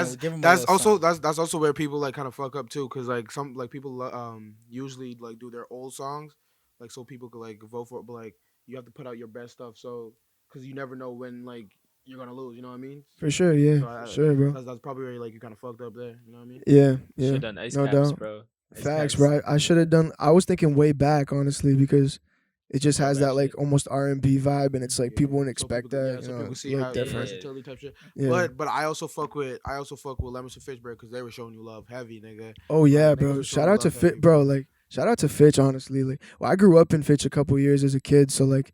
Speaker 1: that's also where people like kind of fuck up too, because like some like people usually like do their old songs, like so people could like vote for it, but like you have to put out your best stuff, so because you never know when like you're gonna lose, you know what I mean?
Speaker 4: For sure, yeah, sure, bro.
Speaker 1: That's probably where like you kind of fucked up there, you know what I mean?
Speaker 4: Yeah.
Speaker 3: Should have done ice
Speaker 4: no
Speaker 3: caps,
Speaker 4: doubt.
Speaker 3: bro.
Speaker 4: Facts, bro. I should have done. I was thinking way back, honestly, because it just has that like almost R&B vibe, and it's like people wouldn't expect that.
Speaker 1: So people see
Speaker 4: look
Speaker 1: how
Speaker 4: different.
Speaker 1: versatility type shit. Yeah. But I also fuck with Leominster Fitchburg because they were showing you love heavy, nigga.
Speaker 4: Oh yeah, bro. Shout out to Fitch, bro. Like shout out to Fitch, honestly. Like, well, I grew up in Fitch a couple years as a kid, so like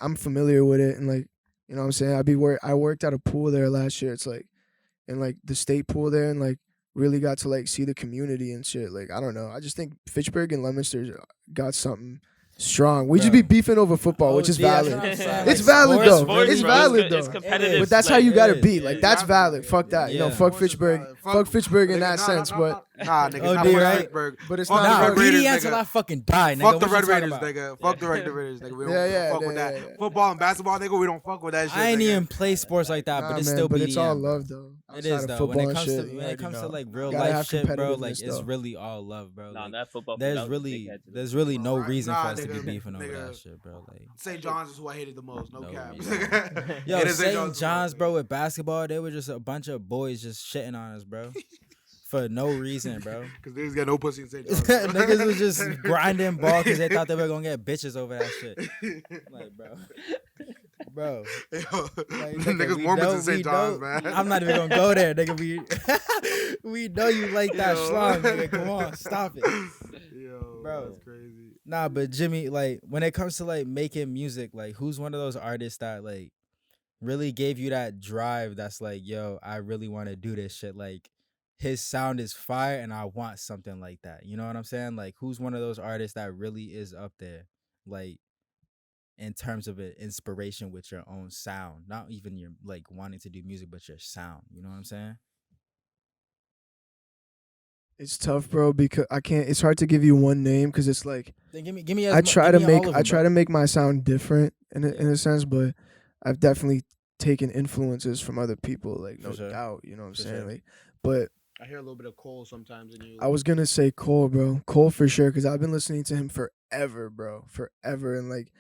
Speaker 4: I'm familiar with it, and like you know what I'm saying. I worked at a pool there last year. It's like, and like the state pool there, and like really got to like see the community and shit. Like I don't know. I just think Fitchburg and Leominster got something strong. We just be beefing over football, which is valid. It's valid though. It's valid though.
Speaker 3: It's competitive.
Speaker 4: But that's how you gotta be. Like that's valid. Fuck that. You know, fuck Fitchburg. Fuck Fitchburg in that sense. But
Speaker 1: nah, nigga, not
Speaker 4: Fitchburg. But it's not
Speaker 2: Red Raiders until I fucking die, nigga.
Speaker 1: Fuck the Red Raiders, nigga. Fuck the Red Raiders, nigga. We don't fuck with that. Football and basketball, nigga, we don't fuck with that shit.
Speaker 2: I ain't even play sports like that, but it's still.
Speaker 4: But it's all love though.
Speaker 2: It is though. When it comes to like real life shit, bro, like it's really all love, bro.
Speaker 3: Nah, that football.
Speaker 2: There's really no reason for us to be beefing over that shit, bro. Like
Speaker 1: St. John's is who I hated the most. No cap.
Speaker 2: Yo, St. John's, bro, with basketball, they were just a bunch of boys just shitting on us, bro. For no reason, bro.
Speaker 1: Because niggas got no pussy in St. John's.
Speaker 2: Niggas was just grinding ball because they thought they were going to get bitches over that shit. Like, bro. bro.
Speaker 1: Yo,
Speaker 2: Like,
Speaker 1: niggas
Speaker 2: we
Speaker 1: Mormons
Speaker 2: know-
Speaker 1: in St.
Speaker 2: we
Speaker 1: John's,
Speaker 2: know-
Speaker 1: man.
Speaker 2: I'm not even gonna go there, nigga. We know you like that
Speaker 1: Yo.
Speaker 2: schlong, nigga. Come on, stop it.
Speaker 1: Yo,
Speaker 2: Bro.
Speaker 1: that's crazy.
Speaker 2: Nah, but Jimmy, like when it comes to like making music, like who's one of those artists that like really gave you that drive that's like, yo, I really want to do this shit. Like his sound is fire and I want something like that. You know what I'm saying? Like who's one of those artists that really is up there? Like in terms of an inspiration with your own sound, not even your like wanting to do music, but your sound. You know what I'm saying?
Speaker 4: It's tough, bro, because I can't. It's hard to give you one name because it's like
Speaker 2: Then give me.
Speaker 4: I try to make
Speaker 2: I
Speaker 4: to make my sound different in a sense, but I've definitely taken influences from other people, like
Speaker 2: For
Speaker 4: no
Speaker 2: sure.
Speaker 4: doubt. You know what I'm
Speaker 2: For
Speaker 4: saying?
Speaker 2: sure.
Speaker 4: Like, but
Speaker 1: I hear a little bit of Cole sometimes in you.
Speaker 4: I was gonna say Cole, bro. Cole for sure, because I've been listening to him forever, bro, forever, and like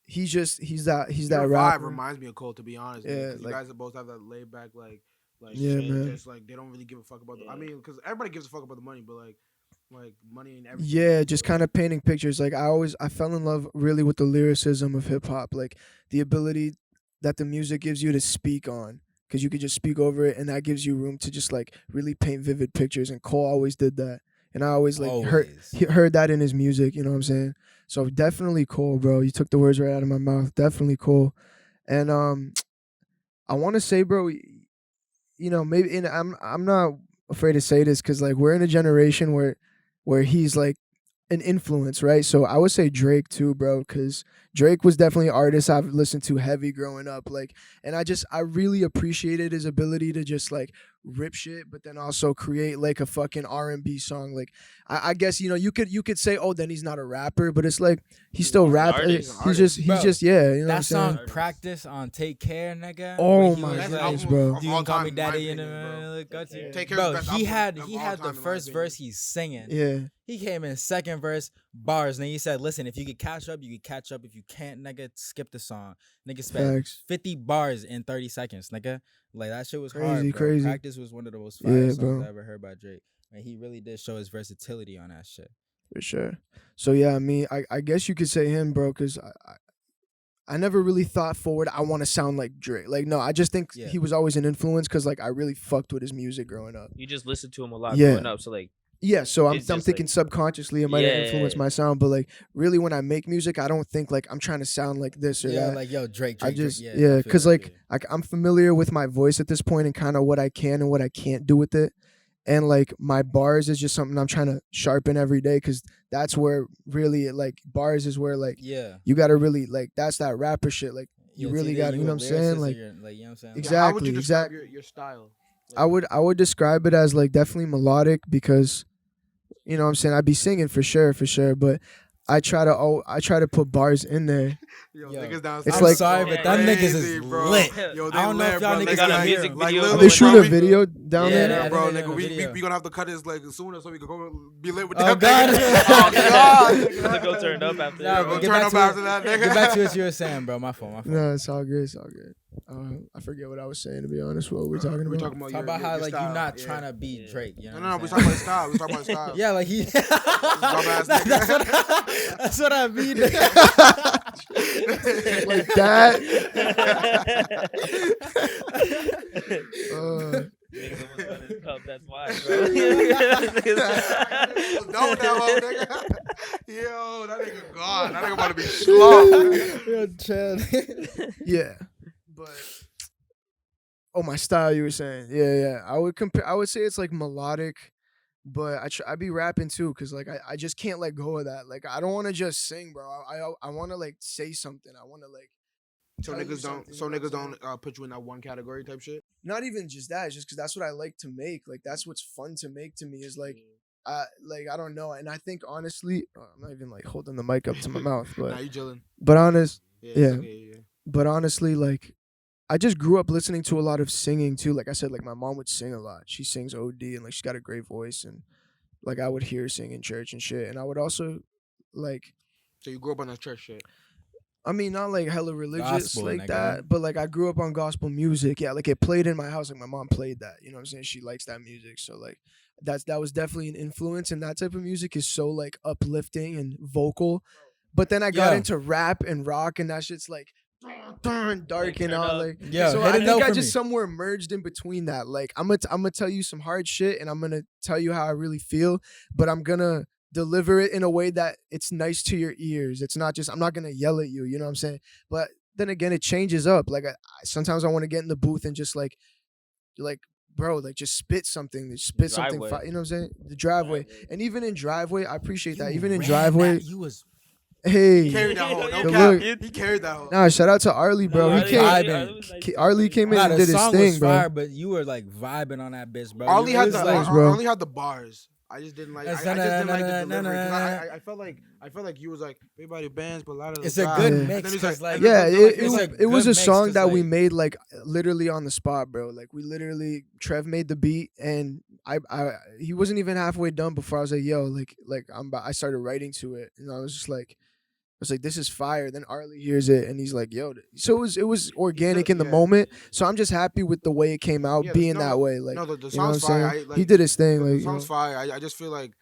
Speaker 4: he's that
Speaker 1: Your vibe
Speaker 4: rapper.
Speaker 1: reminds me of Cole, to be honest.
Speaker 4: Yeah,
Speaker 1: Yeah, you
Speaker 4: like-
Speaker 1: guys both have that laid back, like
Speaker 4: Yeah,
Speaker 1: shit,
Speaker 4: man.
Speaker 1: just like they don't really give a fuck about. I
Speaker 3: Yeah.
Speaker 1: mean, because everybody gives a fuck about the money, but like money and everything.
Speaker 4: Yeah, just kind of painting pictures. Like I fell in love really with the lyricism of hip hop, like the ability that the music gives you to speak on, because you could just speak over it, and that gives you room to just like really paint vivid pictures. And Cole always did that, and I always like
Speaker 2: Always.
Speaker 4: heard that in his music. You know what I'm saying? So definitely Cole, bro. You took the words right out of my mouth. Definitely Cole, and I want to say, bro, you know, maybe, and I'm not afraid to say this because like we're in a generation where he's like an influence, right? So I would say Drake too, bro, because Drake was definitely an artist I've listened to heavy growing up, like, and I really appreciated his ability to just like rip shit, but then also create like a fucking R&B song. Like I guess, you know, you could say, oh, then he's not a rapper, but it's like he's still
Speaker 3: an
Speaker 4: rapping.
Speaker 3: artist.
Speaker 4: He's just
Speaker 2: Bro,
Speaker 4: yeah, you know what I'm
Speaker 2: That
Speaker 4: saying?
Speaker 2: song "Practice" on "Take Care," nigga.
Speaker 4: Oh
Speaker 2: when he
Speaker 4: my
Speaker 2: was
Speaker 1: Best
Speaker 2: like,
Speaker 4: goodness,
Speaker 1: album
Speaker 4: bro.
Speaker 1: of
Speaker 2: "You
Speaker 1: all
Speaker 2: can call
Speaker 1: time,
Speaker 2: me
Speaker 1: in my
Speaker 2: daddy,"
Speaker 1: opinion, bro.
Speaker 2: and got you.
Speaker 1: Take Care is the
Speaker 2: Bro,
Speaker 1: best
Speaker 2: he
Speaker 1: album
Speaker 2: had
Speaker 1: of
Speaker 2: he
Speaker 1: all
Speaker 2: had the
Speaker 1: time, in my
Speaker 2: first
Speaker 1: opinion.
Speaker 2: verse he's singing.
Speaker 4: Yeah.
Speaker 2: He came in second verse bars, and then he said, "Listen, if you could catch up, you could catch up. If you can't, nigga, skip the song." Nigga spent
Speaker 4: Facts.
Speaker 2: 50 bars in 30 seconds, nigga. Like that shit was
Speaker 4: Crazy,
Speaker 2: hard, bro.
Speaker 4: crazy.
Speaker 2: Practice was one of the most fire
Speaker 4: Yeah,
Speaker 2: songs
Speaker 4: bro.
Speaker 2: I ever heard by Drake. And he really did show his versatility on that shit.
Speaker 4: For sure. So yeah, I mean, I guess you could say him, bro, because I never really thought forward, I want to sound like Drake. Like, no, I just think
Speaker 2: Yeah.
Speaker 4: he was always an influence because like I really fucked with his music growing up.
Speaker 3: You just listened to him a lot
Speaker 4: Yeah.
Speaker 3: growing up, so like
Speaker 4: Yeah, so I'm
Speaker 3: It's just,
Speaker 4: thinking
Speaker 3: like-
Speaker 4: subconsciously it might have influenced
Speaker 3: Yeah.
Speaker 4: my sound, but like really when I make music, I don't think like I'm trying to sound like this or
Speaker 2: Yeah,
Speaker 4: that.
Speaker 2: like yo, Drake.
Speaker 4: I just
Speaker 2: Drake.
Speaker 4: yeah,
Speaker 2: I feel
Speaker 4: because
Speaker 2: you, I
Speaker 4: like
Speaker 2: feel you.
Speaker 4: I'm familiar with my voice at this point and kind of what I can and what I can't do with it, and like my bars is just something I'm trying to sharpen every day because that's where really like bars is where like
Speaker 2: Yeah.
Speaker 4: you gotta really like that's that rapper shit like you
Speaker 2: Yeah, it's
Speaker 4: really
Speaker 2: either
Speaker 4: got you know
Speaker 2: a
Speaker 4: what I'm saying
Speaker 2: lyricist or
Speaker 4: like
Speaker 2: you're, you know what I'm saying?
Speaker 4: Exactly.
Speaker 1: How would you describe
Speaker 4: exactly.
Speaker 1: your style?
Speaker 4: I would describe it as like definitely melodic because you know what I'm saying I'd be singing for sure, but I try to put bars in there.
Speaker 1: Yo,
Speaker 2: Yo,
Speaker 1: niggas down
Speaker 4: it's
Speaker 1: south
Speaker 4: like-
Speaker 1: is
Speaker 2: sorry,
Speaker 3: but
Speaker 2: them niggas is
Speaker 1: crazy, bro.
Speaker 2: lit.
Speaker 1: Yo,
Speaker 2: I don't know if y'all
Speaker 1: bro.
Speaker 2: niggas
Speaker 3: They got a
Speaker 2: can hear
Speaker 3: music
Speaker 2: them.
Speaker 3: video
Speaker 1: Lil
Speaker 3: going
Speaker 4: They
Speaker 1: Wayne,
Speaker 4: shoot
Speaker 1: bro,
Speaker 4: a
Speaker 1: we-
Speaker 4: video down
Speaker 2: Yeah,
Speaker 4: there.
Speaker 2: they-
Speaker 1: Yeah,
Speaker 2: I
Speaker 1: bro,
Speaker 2: think they
Speaker 1: nigga,
Speaker 2: got a
Speaker 1: we
Speaker 2: video.
Speaker 1: gonna have to cut this like sooner so we can go be lit with
Speaker 2: Oh,
Speaker 1: them.
Speaker 2: God.
Speaker 1: niggas. Oh God.
Speaker 3: to go turned up after
Speaker 2: Nah,
Speaker 3: that.
Speaker 2: but
Speaker 1: Yo,
Speaker 2: get
Speaker 1: turn
Speaker 2: back
Speaker 1: up
Speaker 2: to
Speaker 1: after
Speaker 2: it.
Speaker 1: that, nigga.
Speaker 2: Get back to what you were saying, bro. My fault.
Speaker 4: No, it's all good. It's all good. I forget what I was saying to be honest. What were we talking
Speaker 1: We're
Speaker 4: about?
Speaker 1: talking about
Speaker 2: Talk
Speaker 1: your,
Speaker 2: about
Speaker 1: your,
Speaker 2: how
Speaker 1: your
Speaker 2: like
Speaker 1: style.
Speaker 2: you're not
Speaker 1: Yeah.
Speaker 2: trying to be
Speaker 3: Yeah.
Speaker 2: Drake. You know
Speaker 1: No,
Speaker 2: what
Speaker 1: we
Speaker 2: I'm
Speaker 1: talking
Speaker 2: saying?
Speaker 1: about style. We talking about style.
Speaker 2: Yeah, like he.
Speaker 1: Dumbass
Speaker 2: That-
Speaker 1: nigga.
Speaker 2: that's what I mean.
Speaker 4: Like that.
Speaker 3: Niggas almost got his cup, that's why,
Speaker 1: Yo,
Speaker 3: bro.
Speaker 1: no, that hoe, nigga. Yo, that nigga gone. That nigga about to be slow.
Speaker 2: Yo, Chad.
Speaker 4: Yeah, but oh, my style. You were saying, yeah. I would say it's like melodic, but I be rapping too, because like I just can't let go of that. Like I don't want to just sing, bro. I want to like say something. I want to like.
Speaker 1: So
Speaker 4: tell you
Speaker 1: niggas
Speaker 4: something,
Speaker 1: don't. So
Speaker 4: you know what
Speaker 1: niggas
Speaker 4: I'm saying?
Speaker 1: don't put you in that one category type shit.
Speaker 4: Not even just that. It's just because that's what I like to make. Like that's what's fun to make to me is like. I don't know, and I think honestly, I'm not even like holding the mic up to my mouth,
Speaker 1: Nah,
Speaker 4: but
Speaker 1: you chilling.
Speaker 4: honest,
Speaker 1: Yeah.
Speaker 4: Yeah.
Speaker 1: It's okay, yeah.
Speaker 4: but honestly, like I just grew up listening to a lot of singing too. Like I said, like my mom would sing a lot. She sings OD and like she's got a great voice, and like I would hear her sing in church and shit. And I would also like,
Speaker 1: So you grew up on that church shit.
Speaker 4: I mean, not like hella religious
Speaker 2: Gospel,
Speaker 4: like
Speaker 2: nigga.
Speaker 4: that, but like I grew up on gospel music. Yeah, like it played in my house. Like my mom played that. You know what I'm saying? She likes that music, so like that was definitely an influence. And that type of music is so like uplifting and vocal. But then I got
Speaker 2: Yeah.
Speaker 4: into rap and rock, and that shit's like dark and all like.
Speaker 2: Yo,
Speaker 4: So
Speaker 2: hit
Speaker 4: I
Speaker 2: a note
Speaker 4: think I
Speaker 2: for
Speaker 4: just
Speaker 2: me.
Speaker 4: somewhere merged in between that. Like I'm gonna tell you some hard shit, and I'm gonna tell you how I really feel, but I'm gonna deliver it in a way that it's nice to your ears. It's not just I'm not gonna yell at you. You know what I'm saying? But then again, it changes up. Like sometimes I want to get in the booth and just like bro, like just spit something. Just spit something. You know what I'm saying? The driveway. And even in driveway, I appreciate that. Even in driveway,
Speaker 2: you was
Speaker 4: hey,
Speaker 1: He carried that whole. No
Speaker 4: Good
Speaker 1: cap.
Speaker 4: look.
Speaker 1: He carried that whole.
Speaker 4: nah, shout out to Arlie, bro.
Speaker 3: No,
Speaker 4: He
Speaker 3: Arlie-
Speaker 4: came.
Speaker 3: Arlie-
Speaker 4: Arlie came in
Speaker 2: Nah,
Speaker 4: and
Speaker 2: the
Speaker 4: did his
Speaker 2: song
Speaker 4: thing,
Speaker 2: was
Speaker 4: bro.
Speaker 2: fire, but you were like vibing on that bitch, bro.
Speaker 1: Arlie
Speaker 2: It
Speaker 1: had
Speaker 2: was
Speaker 1: the
Speaker 4: Thanks,
Speaker 2: like,
Speaker 4: bro.
Speaker 1: Arlie had the bars. I just didn't like. I just didn't like the delivery. 'Cause I felt like you was like everybody bands, but a lot of
Speaker 2: it's
Speaker 1: the
Speaker 2: a
Speaker 1: guys-
Speaker 2: good
Speaker 4: Yeah.
Speaker 1: and
Speaker 2: mix.
Speaker 1: then he's
Speaker 2: 'Cause, like,
Speaker 1: and then
Speaker 4: Yeah,
Speaker 1: they're like,
Speaker 4: it
Speaker 2: it's
Speaker 4: was
Speaker 2: a
Speaker 4: it was
Speaker 2: good
Speaker 4: a
Speaker 2: mix,
Speaker 4: song
Speaker 2: 'cause,
Speaker 4: that we
Speaker 2: like-
Speaker 4: made like literally on the spot, bro. Like we literally Trev made the beat and I he wasn't even halfway done before I was like, yo, like I started writing to it and I was just like this is fire. Then Arlie hears it and he's like, yo. So it was organic in the
Speaker 1: yeah.
Speaker 4: moment. So I'm just happy with the way it came out,
Speaker 1: Yeah,
Speaker 4: being
Speaker 1: no,
Speaker 4: that way. Like
Speaker 1: no, the
Speaker 4: you know what
Speaker 1: song's
Speaker 4: I'm
Speaker 1: fire.
Speaker 4: saying?
Speaker 1: I, like,
Speaker 4: He did his thing.
Speaker 1: the
Speaker 4: Like you
Speaker 1: song's
Speaker 4: know?
Speaker 1: fire. I just feel like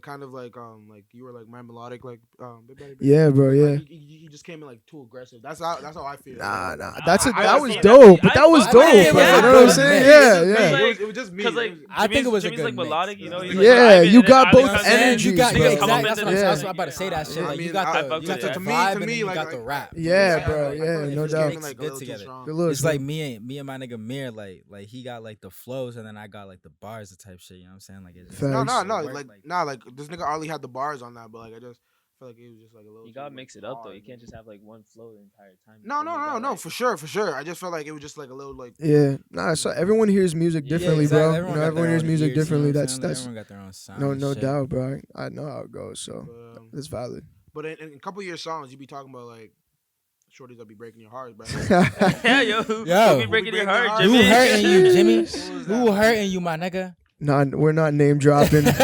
Speaker 1: kind of like you were like my melodic
Speaker 4: Yeah, bro. Yeah.
Speaker 1: Like, he just came in like too aggressive. That's how I feel.
Speaker 4: Nah.
Speaker 1: I
Speaker 4: That was
Speaker 1: feel
Speaker 4: dope.
Speaker 3: that.
Speaker 4: But that was
Speaker 3: I
Speaker 4: dope.
Speaker 3: fuck
Speaker 4: Bro.
Speaker 3: with
Speaker 4: You
Speaker 3: it.
Speaker 4: know what I'm
Speaker 2: Yeah,
Speaker 4: saying?
Speaker 2: yeah.
Speaker 4: Yeah.
Speaker 1: it was just me.
Speaker 3: Because like
Speaker 2: I think it was a
Speaker 3: Jimmy's
Speaker 2: good
Speaker 3: like
Speaker 2: mix,
Speaker 3: melodic,
Speaker 2: bro.
Speaker 3: you know. He's
Speaker 4: Yeah,
Speaker 3: like,
Speaker 4: you
Speaker 3: vibing,
Speaker 4: got
Speaker 3: and
Speaker 4: both
Speaker 3: I was
Speaker 4: energies,
Speaker 2: You got
Speaker 4: bro.
Speaker 3: niggas come up
Speaker 2: exactly.
Speaker 3: with
Speaker 2: That's
Speaker 3: it.
Speaker 2: what I'm about to say. That shit.
Speaker 1: I
Speaker 2: Like
Speaker 1: mean,
Speaker 2: you got
Speaker 3: I
Speaker 2: the
Speaker 3: fuck
Speaker 2: you
Speaker 3: with
Speaker 2: got
Speaker 3: it.
Speaker 2: the
Speaker 1: To me,
Speaker 2: vibe and then you
Speaker 1: like,
Speaker 2: got the rap.
Speaker 4: Yeah,
Speaker 1: I
Speaker 4: bro.
Speaker 1: feel like
Speaker 4: Yeah,
Speaker 1: it
Speaker 4: no
Speaker 1: just
Speaker 4: doubt.
Speaker 1: came in, like, a
Speaker 2: Good
Speaker 1: little too
Speaker 2: together.
Speaker 1: strong.
Speaker 4: Good looks,
Speaker 2: It's
Speaker 4: bro.
Speaker 2: like me and my nigga Mir, like he got like the flows and then I got like the bars, the type shit. You know what I'm saying? Like it just,
Speaker 4: Facts.
Speaker 1: No,
Speaker 2: it worked,
Speaker 1: like this nigga Arlie had the bars on that, but like I just feel like it was just like a little.
Speaker 3: You
Speaker 1: too,
Speaker 3: gotta
Speaker 1: like,
Speaker 3: mix it up though.
Speaker 1: hard.
Speaker 3: You can't just have like one flow the entire time.
Speaker 1: No,
Speaker 3: You gotta, like-
Speaker 1: for sure. I just felt like it was just like a little like.
Speaker 4: Yeah, nah. So everyone hears music
Speaker 3: Yeah,
Speaker 4: differently,
Speaker 2: exactly.
Speaker 4: bro.
Speaker 2: Everyone
Speaker 4: You know,
Speaker 2: got
Speaker 4: everyone
Speaker 2: their
Speaker 4: hears
Speaker 2: own
Speaker 4: music
Speaker 2: ears, you know
Speaker 4: differently.
Speaker 2: what I'm
Speaker 4: That's
Speaker 2: saying? Like,
Speaker 4: that's
Speaker 2: everyone got their own sound.
Speaker 4: no
Speaker 2: and
Speaker 4: no
Speaker 2: shit.
Speaker 4: doubt, bro. I know how it goes, so it's valid.
Speaker 1: But in a couple of your songs, you be talking about like shorties that be breaking your heart, bro.
Speaker 3: Yeah, yo, who
Speaker 2: Yo.
Speaker 3: be breaking your
Speaker 1: Who be breaking
Speaker 3: heart,
Speaker 1: your
Speaker 2: Who
Speaker 3: Jimmy?
Speaker 2: hurting you, Jimmy?
Speaker 1: Who was
Speaker 2: Who
Speaker 1: that?
Speaker 2: hurting you, my nigga?
Speaker 4: Nah, we're not name dropping.
Speaker 2: Not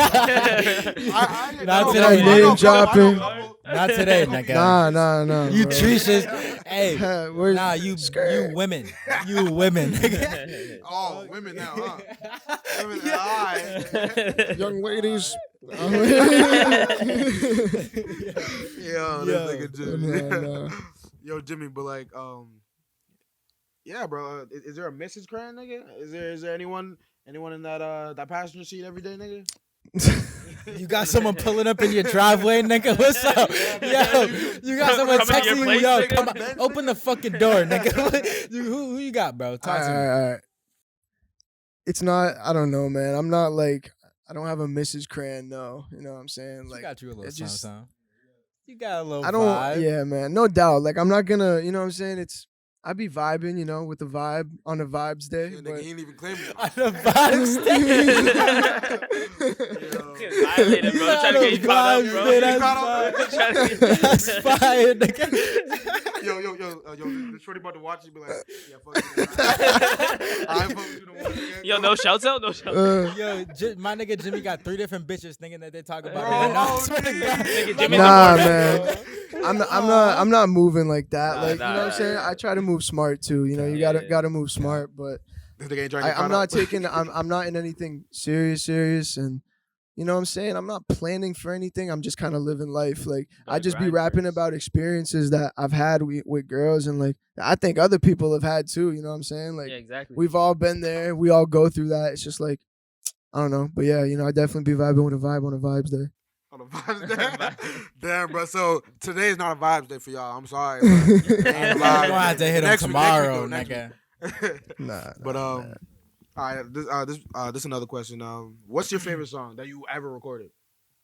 Speaker 2: today,
Speaker 4: name dropping.
Speaker 2: Not today, nigga.
Speaker 4: Nah.
Speaker 2: You
Speaker 4: bro.
Speaker 2: treaches. Hey,
Speaker 4: Where's-
Speaker 2: nah, you women. You women, nigga.
Speaker 1: Oh, women now, huh? Women now, all right.
Speaker 4: young ladies.
Speaker 1: Yo, this nigga Jimmy.
Speaker 4: Nah.
Speaker 1: Yo, Jimmy, but like, yeah, bro. Is there a Mrs. Kran, nigga? Is there anyone in that passenger seat every day, nigga?
Speaker 2: You got someone pulling up in your driveway, nigga. What's up? Yo, you got someone
Speaker 3: Coming to your
Speaker 2: texting you,
Speaker 3: place,
Speaker 2: yo,
Speaker 3: nigga?
Speaker 2: come on, open the fucking door, nigga. Who you got, bro? Talk to me.
Speaker 4: All right. It's not. I don't know, man. I'm not like. I don't have a Mrs. Kran. No, you know what I'm saying.
Speaker 2: You
Speaker 4: Like,
Speaker 2: got you a little
Speaker 4: it just-
Speaker 2: something. You got a little
Speaker 4: I don't.
Speaker 2: vibe.
Speaker 4: Yeah, man. No doubt. Like, I'm not gonna. You know what I'm saying. It's. I be vibing, you know, with the vibe on the vibes day.
Speaker 1: Yeah, nigga,
Speaker 4: but-
Speaker 1: he ain't even claim it.
Speaker 2: On the vibes
Speaker 3: Violated, bro. Trying to get you caught up, bro.
Speaker 2: That's
Speaker 3: Trying to get-
Speaker 2: That's fire, nigga.
Speaker 1: Yo, the shorty about to watch you be like, yeah, fuck you. I fuck with you no more, nigga.
Speaker 3: Yo, no shouts out, no shouts.
Speaker 4: Uh,
Speaker 2: Yo, my nigga Jimmy got 3 different bitches thinking that they talk about
Speaker 1: Bro,
Speaker 2: me. No, I swear to
Speaker 1: dude.
Speaker 2: God.
Speaker 3: Nigga, Jimmy
Speaker 4: Nah,
Speaker 3: the
Speaker 4: man. I'm not moving like that.
Speaker 3: Nah,
Speaker 4: Like,
Speaker 3: nah,
Speaker 4: you know what I'm saying? I try to move smart too. You know, you
Speaker 3: Yeah.
Speaker 4: gotta move smart, but
Speaker 1: This nigga ain't trying to get
Speaker 4: I'm
Speaker 1: caught
Speaker 4: not
Speaker 1: up.
Speaker 4: taking. I'm not in anything serious, and you know what I'm saying. I'm not planning for anything. I'm just kind of living life. Like I
Speaker 3: Gotta
Speaker 4: just be
Speaker 3: grind
Speaker 4: rapping
Speaker 3: first.
Speaker 4: about experiences that I've had with girls, and like I think other people have had too. You know what I'm saying? Like
Speaker 3: Yeah, exactly.
Speaker 4: we've all been there. We all go through that. It's just like I don't know, but yeah, you know, I definitely be vibing with a vibe on the vibes there.
Speaker 1: On the vibes day. Damn, bro. So today is not a vibes day for y'all. I'm sorry. Bro. It ain't a
Speaker 2: I'm
Speaker 1: vibe.
Speaker 2: gonna have to hit him
Speaker 1: Next week,
Speaker 2: tomorrow,
Speaker 1: next week,
Speaker 2: nigga.
Speaker 4: Nah,
Speaker 1: But
Speaker 4: nah.
Speaker 1: all right. This is another question. What's your favorite song that you ever recorded?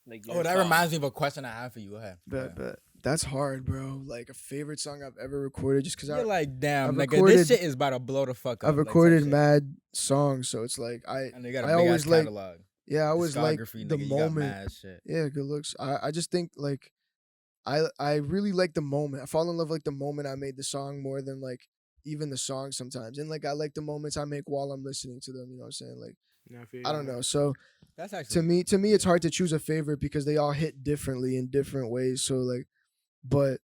Speaker 3: Like,
Speaker 2: Oh,
Speaker 3: your
Speaker 2: that
Speaker 3: song.
Speaker 2: reminds me of a question I have for you. Go ahead.
Speaker 4: Bet. That's hard, bro. Like a favorite song I've ever recorded, just because
Speaker 2: You're like, damn,
Speaker 4: I've
Speaker 2: nigga,
Speaker 4: recorded-
Speaker 2: this shit is about to blow the fuck up.
Speaker 4: I've
Speaker 2: like, type
Speaker 4: recorded
Speaker 2: shit.
Speaker 4: mad songs, so it's like
Speaker 2: I know you got a
Speaker 4: I
Speaker 2: big
Speaker 4: always
Speaker 2: ass
Speaker 4: like-
Speaker 2: catalog.
Speaker 4: yeah, I always like
Speaker 2: Discography,
Speaker 4: the
Speaker 2: nigga, you got
Speaker 4: moment.
Speaker 2: mad shit.
Speaker 4: Yeah, good looks. I just think like I really like the moment. I fall in love with, like the moment I made the song more than like even the song sometimes. And like I like the moments I make while I'm listening to them. You know what I'm saying? Like
Speaker 1: Yeah, feel
Speaker 4: I
Speaker 1: you,
Speaker 4: don't
Speaker 1: man.
Speaker 4: know. So
Speaker 2: That's actually
Speaker 4: to me, it's hard to choose a favorite because they all hit differently in different ways. So like, but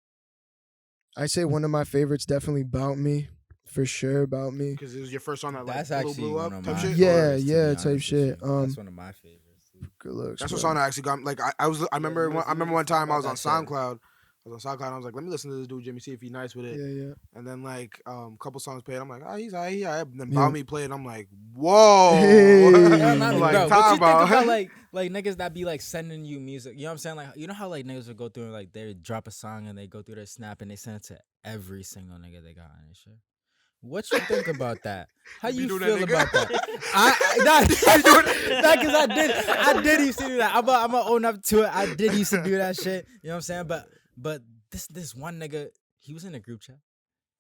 Speaker 4: I say one of my favorites definitely "About Me," for sure. "About Me."
Speaker 1: Because it was your first song that like
Speaker 2: That's
Speaker 1: blew
Speaker 2: actually
Speaker 1: up
Speaker 2: one of
Speaker 1: type
Speaker 2: my
Speaker 1: shit.
Speaker 4: Yeah,
Speaker 2: favorites, to be
Speaker 4: yeah,
Speaker 2: honest
Speaker 4: type
Speaker 2: with
Speaker 4: shit.
Speaker 2: you. That's one of my favorites. Too.
Speaker 4: Good looks.
Speaker 1: That's
Speaker 4: bro.
Speaker 1: what song that actually got like I remember one time I was on SoundCloud. I was on SoundCloud. I was like, let me listen to this dude Jimmy, see if he's nice with it.
Speaker 4: Yeah.
Speaker 1: And then like couple songs played. I'm like, oh, he's alright. And then
Speaker 4: Yeah.
Speaker 1: Bow Me played. I'm like, whoa.
Speaker 4: Hey.
Speaker 2: Yeah, man,
Speaker 1: Like,
Speaker 2: bro, what
Speaker 1: talk
Speaker 2: you think
Speaker 1: about
Speaker 2: about like niggas that be like sending you music? You know what I'm saying? Like, you know how like niggas would go through and like they drop a song and they go through their snap and they send it to every single nigga they got on this shit. What you think about that? How
Speaker 1: You be
Speaker 2: you
Speaker 1: doing that,
Speaker 2: feel
Speaker 1: nigga?
Speaker 2: about that? Because I did used to do that. I'm gonna own up to it. I did used to do that shit. You know what I'm saying? But this one nigga, he was in a group chat.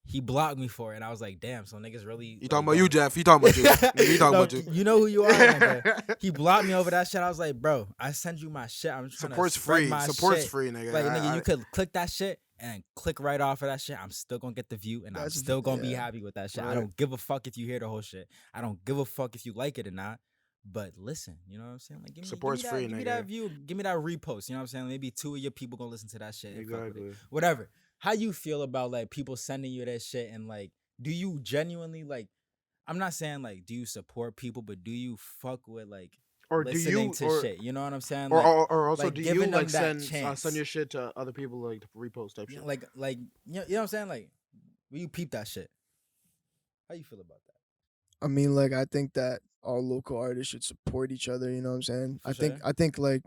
Speaker 2: He blocked me for it, and I was like, damn. So niggas really.
Speaker 1: You talking about you, Jeff? He talking about you. He talking
Speaker 2: No,
Speaker 1: about you.
Speaker 2: You know who you are, nigga. He blocked me over that shit. I was like, bro, I send you my shit. I'm trying
Speaker 1: Support's
Speaker 2: to spread
Speaker 1: free.
Speaker 2: my
Speaker 1: Support's
Speaker 2: shit.
Speaker 1: free, nigga.
Speaker 2: Like, nigga, you could click that shit and click right off of that shit. I'm still gonna get the view, and I'm
Speaker 4: That's-
Speaker 2: still gonna be
Speaker 4: yeah.
Speaker 2: happy with that shit. I
Speaker 1: Right.
Speaker 2: don't give a fuck if you hear the whole shit. I don't give a fuck if you like it or not. But listen, you know what I'm saying? Like,
Speaker 1: Support's
Speaker 2: give
Speaker 1: free,
Speaker 2: me
Speaker 1: nigga.
Speaker 2: that view, give me that repost. You know what I'm saying? Maybe 2 of your people gonna listen to that shit. And fuck with it.
Speaker 1: Exactly.
Speaker 2: Whatever. How you feel about like people sending you that shit and like, do you genuinely like? I'm not saying like, do you support people, but do you fuck with like
Speaker 1: Or do
Speaker 2: listening
Speaker 1: you
Speaker 2: to
Speaker 1: or,
Speaker 2: shit? You know what I'm saying?
Speaker 1: or also
Speaker 2: like
Speaker 1: do
Speaker 2: giving
Speaker 1: you
Speaker 2: them
Speaker 1: like
Speaker 2: that
Speaker 1: send
Speaker 2: chance.
Speaker 1: your shit to other people like to repost type shit?
Speaker 2: like you know what I'm saying? Like, will you peep that shit? How you feel about that?
Speaker 4: I mean, like, I think that all local artists should support each other. You know what I'm saying?
Speaker 2: For
Speaker 4: I think like,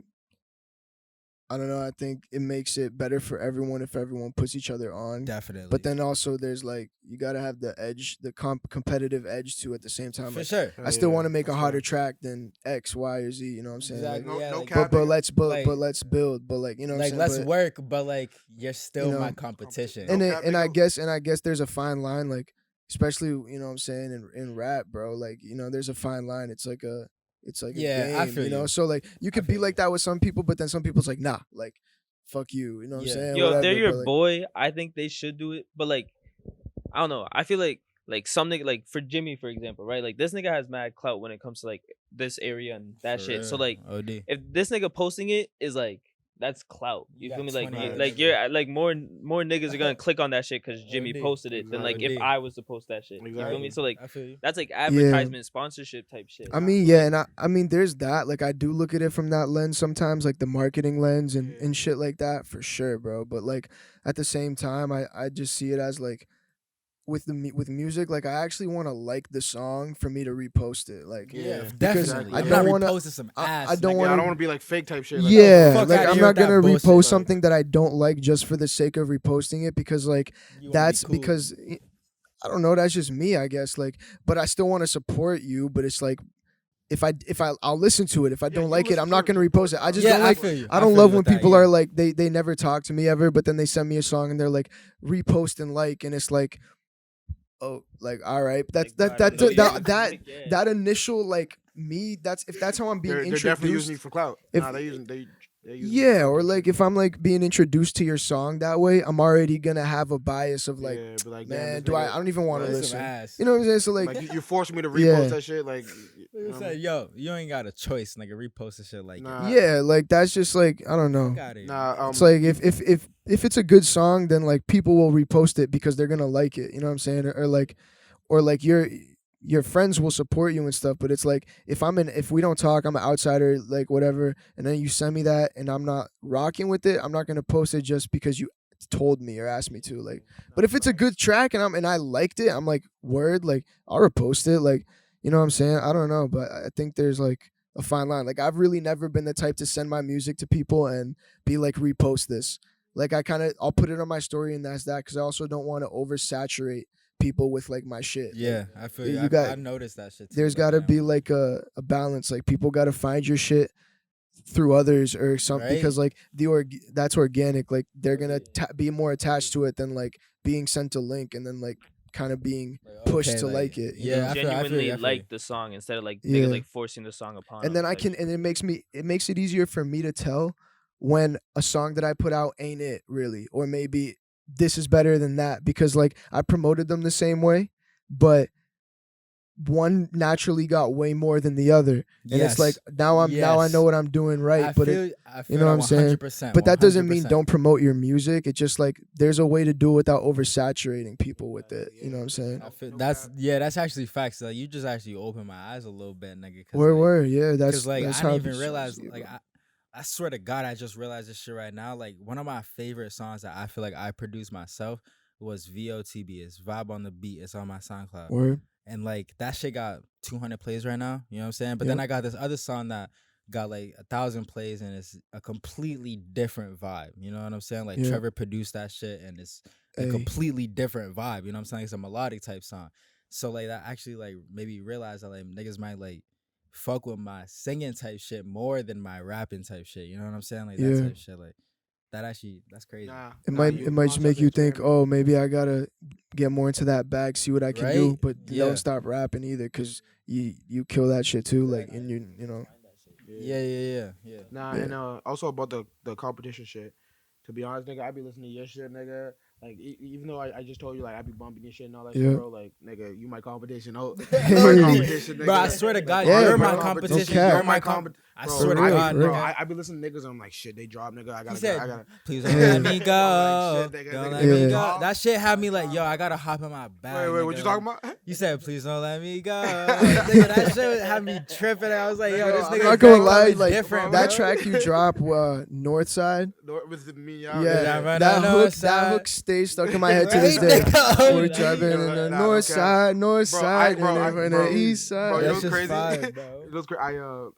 Speaker 4: I don't know. I think it makes it better for everyone if everyone puts each other on.
Speaker 2: Definitely.
Speaker 4: But then also there's like, you gotta have the edge, the competitive edge too at the same time.
Speaker 2: for
Speaker 4: Like,
Speaker 2: sure.
Speaker 4: I still want to make a
Speaker 1: that's
Speaker 4: hotter
Speaker 1: fair.
Speaker 4: track than X, Y, or Z. You know what I'm saying?
Speaker 2: Exactly.
Speaker 4: Like,
Speaker 2: Yeah,
Speaker 1: no
Speaker 2: like,
Speaker 1: cap.
Speaker 4: but let's build,
Speaker 2: like-
Speaker 4: but let's build, but like, you know what
Speaker 2: like
Speaker 4: I'm
Speaker 2: let's
Speaker 4: saying? But-
Speaker 2: work, but like you're still
Speaker 4: You know,
Speaker 2: my competition.
Speaker 1: No
Speaker 4: and
Speaker 1: cap,
Speaker 4: and I
Speaker 1: nigga.
Speaker 4: guess there's a fine line, like, especially, you know what I'm saying, in rap, bro. Like, you know, there's a fine line. It's like a
Speaker 2: Yeah, I
Speaker 4: game,
Speaker 2: feel
Speaker 4: you know.
Speaker 2: you.
Speaker 4: So like, you could be
Speaker 2: feel
Speaker 4: like
Speaker 2: you.
Speaker 4: that with some people, but then some people's like, nah, like, fuck you. You know what
Speaker 2: Yeah.
Speaker 4: I'm saying?
Speaker 3: Yo, if
Speaker 4: Whatever,
Speaker 3: they're your
Speaker 4: but, like,
Speaker 3: boy, I think they should do it. But like, I don't know. I feel like some nigga, like for Jimmy, for example, right? Like this nigga has mad clout when it comes to like this area and that
Speaker 2: For
Speaker 3: shit. So
Speaker 2: real.
Speaker 3: like,
Speaker 2: OD.
Speaker 3: if this nigga posting it is like, that's clout.
Speaker 2: You
Speaker 3: You feel
Speaker 2: got
Speaker 3: me? Like,
Speaker 2: 28
Speaker 3: like
Speaker 2: niggas.
Speaker 3: you're like more niggas are gonna click on that shit because Jimmy
Speaker 2: OD.
Speaker 3: posted it than like if
Speaker 2: OD.
Speaker 3: I was to post that shit. You feel me?
Speaker 1: Exactly.
Speaker 3: So like,
Speaker 2: I feel you.
Speaker 3: that's like advertisement, sponsorship type shit.
Speaker 4: I mean, yeah, and I mean, there's that. Like, I do look at it from that lens sometimes, like the marketing lens and shit like that, for sure, bro. But like, at the same time, I just see it as like, with music, like, I actually want to like the song for me to repost it. Like,
Speaker 2: Yeah,
Speaker 4: because
Speaker 2: definitely.
Speaker 4: I
Speaker 2: I'm
Speaker 4: don't
Speaker 2: not
Speaker 4: wanna-
Speaker 2: reposting some ass.
Speaker 4: I don't
Speaker 2: nigga.
Speaker 1: Yeah, I
Speaker 4: wanna-
Speaker 1: don't want to be like fake type shit. Like,
Speaker 4: Yeah,
Speaker 2: fuck
Speaker 4: like,
Speaker 2: outta
Speaker 4: I'm
Speaker 2: here
Speaker 4: not
Speaker 2: with that
Speaker 4: gonna
Speaker 2: bullshit,
Speaker 4: repost
Speaker 2: like-
Speaker 4: something that I don't like just for the sake of reposting it, because like,
Speaker 2: You wanna be
Speaker 4: that's
Speaker 2: cool.
Speaker 4: because I don't know, that's just me, I guess. Like, but I still want to support you, but it's like, if I'll listen to it. If I don't
Speaker 1: you
Speaker 4: like it,
Speaker 1: listen
Speaker 4: I'm
Speaker 1: to
Speaker 4: not
Speaker 1: it,
Speaker 4: gonna
Speaker 1: of course,
Speaker 4: repost it. I just
Speaker 2: Yeah,
Speaker 4: don't
Speaker 2: I
Speaker 4: like.
Speaker 2: feel you.
Speaker 4: I don't
Speaker 2: feel
Speaker 4: love
Speaker 2: you
Speaker 4: when
Speaker 2: with that,
Speaker 4: people
Speaker 2: yeah.
Speaker 4: are like, they never talk to me ever, but then they send me a song and they're like, repost and like, and it's like, oh, like, all right, that's
Speaker 3: Like,
Speaker 4: that
Speaker 3: bro, I know you-
Speaker 4: that
Speaker 3: Yeah.
Speaker 4: that initial, like, me, that's if that's how I'm being
Speaker 1: they're definitely using
Speaker 4: introduced.
Speaker 1: me for clout.
Speaker 4: if-
Speaker 1: Nah, they using they using
Speaker 4: Yeah,
Speaker 1: for
Speaker 4: or
Speaker 1: type
Speaker 4: like
Speaker 1: shit.
Speaker 4: if I'm like being introduced to your song that way, I'm already gonna have a bias of like,
Speaker 1: yeah, but like, damn,
Speaker 4: man,
Speaker 1: this
Speaker 4: do
Speaker 1: nigga-
Speaker 4: I don't even want to
Speaker 1: Right.
Speaker 2: That's some
Speaker 4: listen.
Speaker 2: ass.
Speaker 4: You know what I'm saying? So like,
Speaker 1: like you forcing me to repost
Speaker 4: Yeah.
Speaker 1: that shit. Like,
Speaker 2: Nigga say, yo, you ain't got a choice, nigga. Repost the shit like
Speaker 1: Nah,
Speaker 4: yeah, like, that's just like, I don't know.
Speaker 2: Fuck outta here.
Speaker 1: nah.
Speaker 4: It's like, if it's a good song, then like people will repost it because they're gonna like it. You know what I'm saying? Or like your friends will support you and stuff. But it's like, if we don't talk, I'm an outsider, like whatever, and then you send me that and I'm not rocking with it, I'm not gonna post it just because you told me or asked me to. Like, but if it's a good track and I liked it, I'm like, word, like, I'll repost it. Like, you know what I'm saying? I don't know, but I think there's like a fine line. Like, I've really never been the type to send my music to people and be like, repost this. Like, I'll put it on my story and that's that, because I also don't want to oversaturate people with like my shit.
Speaker 2: Yeah, I feel
Speaker 4: you
Speaker 2: you.
Speaker 4: got-
Speaker 2: I noticed that shit too.
Speaker 4: There's
Speaker 2: like,
Speaker 4: got to
Speaker 2: damn.
Speaker 4: be like a balance. Like, people got to find your shit through others or something,
Speaker 2: Right.
Speaker 4: because like that's organic. Like, they're gonna be more attached to it than like being sent a link and then like kind of being
Speaker 2: Like,
Speaker 4: pushed
Speaker 2: okay,
Speaker 4: to like it. you
Speaker 2: Yeah,
Speaker 4: know?
Speaker 2: I feel
Speaker 3: Genuinely
Speaker 2: you.
Speaker 3: like the song instead of like
Speaker 4: Yeah.
Speaker 3: niggas like forcing the song upon
Speaker 4: And
Speaker 3: them,
Speaker 4: then
Speaker 3: like,
Speaker 4: and it makes it easier for me to tell when a song that I put out ain't it really, or maybe this is better than that, because like I promoted them the same way, but one naturally got way more than the other, and it's like now I know what I'm doing right,
Speaker 2: I
Speaker 4: but
Speaker 2: feel,
Speaker 4: you know what I'm saying?
Speaker 2: 100%,
Speaker 4: but that doesn't mean
Speaker 2: 100%.
Speaker 4: don't promote your music. It's just like there's a way to do it without oversaturating people with it. You know what I'm saying?
Speaker 2: I feel, that's actually facts. Like, you just actually opened my eyes a little bit, nigga.
Speaker 4: Word, yeah, that's
Speaker 2: Because like
Speaker 4: that's
Speaker 2: I
Speaker 4: how
Speaker 2: didn't
Speaker 4: it
Speaker 2: even
Speaker 4: be.
Speaker 2: realize
Speaker 4: Yeah,
Speaker 2: like
Speaker 4: bro.
Speaker 2: I swear to God, I just realized this shit right now. Like, one of my favorite songs that I feel like I produced myself was VOTB. It's Vibe on the Beat. It's on my SoundCloud.
Speaker 4: Word.
Speaker 2: And like that shit got 200 plays right now. You know what I'm saying? But then
Speaker 4: Yep.
Speaker 2: I got this other song that got like 1,000 plays, and it's a completely different vibe. You know what I'm saying? Like
Speaker 4: Yeah.
Speaker 2: Trevor produced that shit, and it's a
Speaker 4: Hey.
Speaker 2: completely different vibe. You know what I'm saying? It's a melodic type song. So like that actually like made me realize that like niggas might like fuck with my singing type shit more than my rapping type shit. You know what I'm saying? Like that
Speaker 4: Yeah.
Speaker 2: type shit. Like that actually, that's crazy.
Speaker 4: It might just make you think, oh, maybe I gotta get more into that bag, see what I can do,
Speaker 2: Right?
Speaker 4: but
Speaker 2: Yeah.
Speaker 4: don't stop rapping either, because you kill that shit too, like, and you know.
Speaker 2: Yeah.
Speaker 1: Nah,
Speaker 4: Yeah.
Speaker 1: and also about the competition shit. To be honest, nigga, I be listening to your shit, nigga. Like, even though I just told you, like, I be bumping your shit and all that
Speaker 4: Yeah.
Speaker 1: shit, bro. Like, nigga, you my competition. Oh, you
Speaker 4: Hey.
Speaker 1: my competition, nigga.
Speaker 2: Bro, I swear to God,
Speaker 4: Yeah,
Speaker 2: you're
Speaker 4: bro.
Speaker 2: my
Speaker 4: No
Speaker 2: competition.
Speaker 4: cap.
Speaker 2: You're my competition. I
Speaker 1: Bro,
Speaker 2: swear to
Speaker 4: real,
Speaker 2: God,
Speaker 4: for real.
Speaker 2: nigga.
Speaker 1: I be listening to niggas and I'm like, shit, they drop, nigga. I
Speaker 2: He
Speaker 1: gotta,
Speaker 2: said,
Speaker 1: I gotta.
Speaker 2: please don't
Speaker 4: Yeah.
Speaker 2: let me go.
Speaker 1: I'm like, shit, nigga,
Speaker 2: Don't
Speaker 1: nigga,
Speaker 2: let me
Speaker 4: Yeah.
Speaker 2: go. That shit had me like, yo, I gotta hop in my bag.
Speaker 1: Wait, what you
Speaker 2: nigga.
Speaker 1: talking about?
Speaker 2: You said, please don't let me go. Nigga, that shit had me tripping. I was like, yo, this
Speaker 1: I'm
Speaker 2: nigga
Speaker 4: not gonna
Speaker 2: Greg
Speaker 4: lie,
Speaker 2: coming
Speaker 4: like
Speaker 2: different,
Speaker 4: that
Speaker 2: bro.
Speaker 4: track you drop, Northside.
Speaker 1: With me,
Speaker 4: Yeah,
Speaker 2: Yeah, man,
Speaker 4: that
Speaker 2: I know
Speaker 4: hook,
Speaker 2: it's
Speaker 4: that
Speaker 2: sad.
Speaker 4: hook stays stuck in my head to this
Speaker 2: Right,
Speaker 4: day.
Speaker 2: nigga?
Speaker 4: We're
Speaker 3: Yeah,
Speaker 4: driving
Speaker 1: yeah,
Speaker 4: in the
Speaker 1: nah,
Speaker 4: north
Speaker 1: no cap.
Speaker 4: side, north
Speaker 1: Bro,
Speaker 4: side,
Speaker 1: bro,
Speaker 4: and then
Speaker 1: bro,
Speaker 4: the east side.
Speaker 1: Bro, you know
Speaker 2: That's
Speaker 1: what's
Speaker 2: just
Speaker 1: crazy?
Speaker 2: fire, bro.
Speaker 1: It was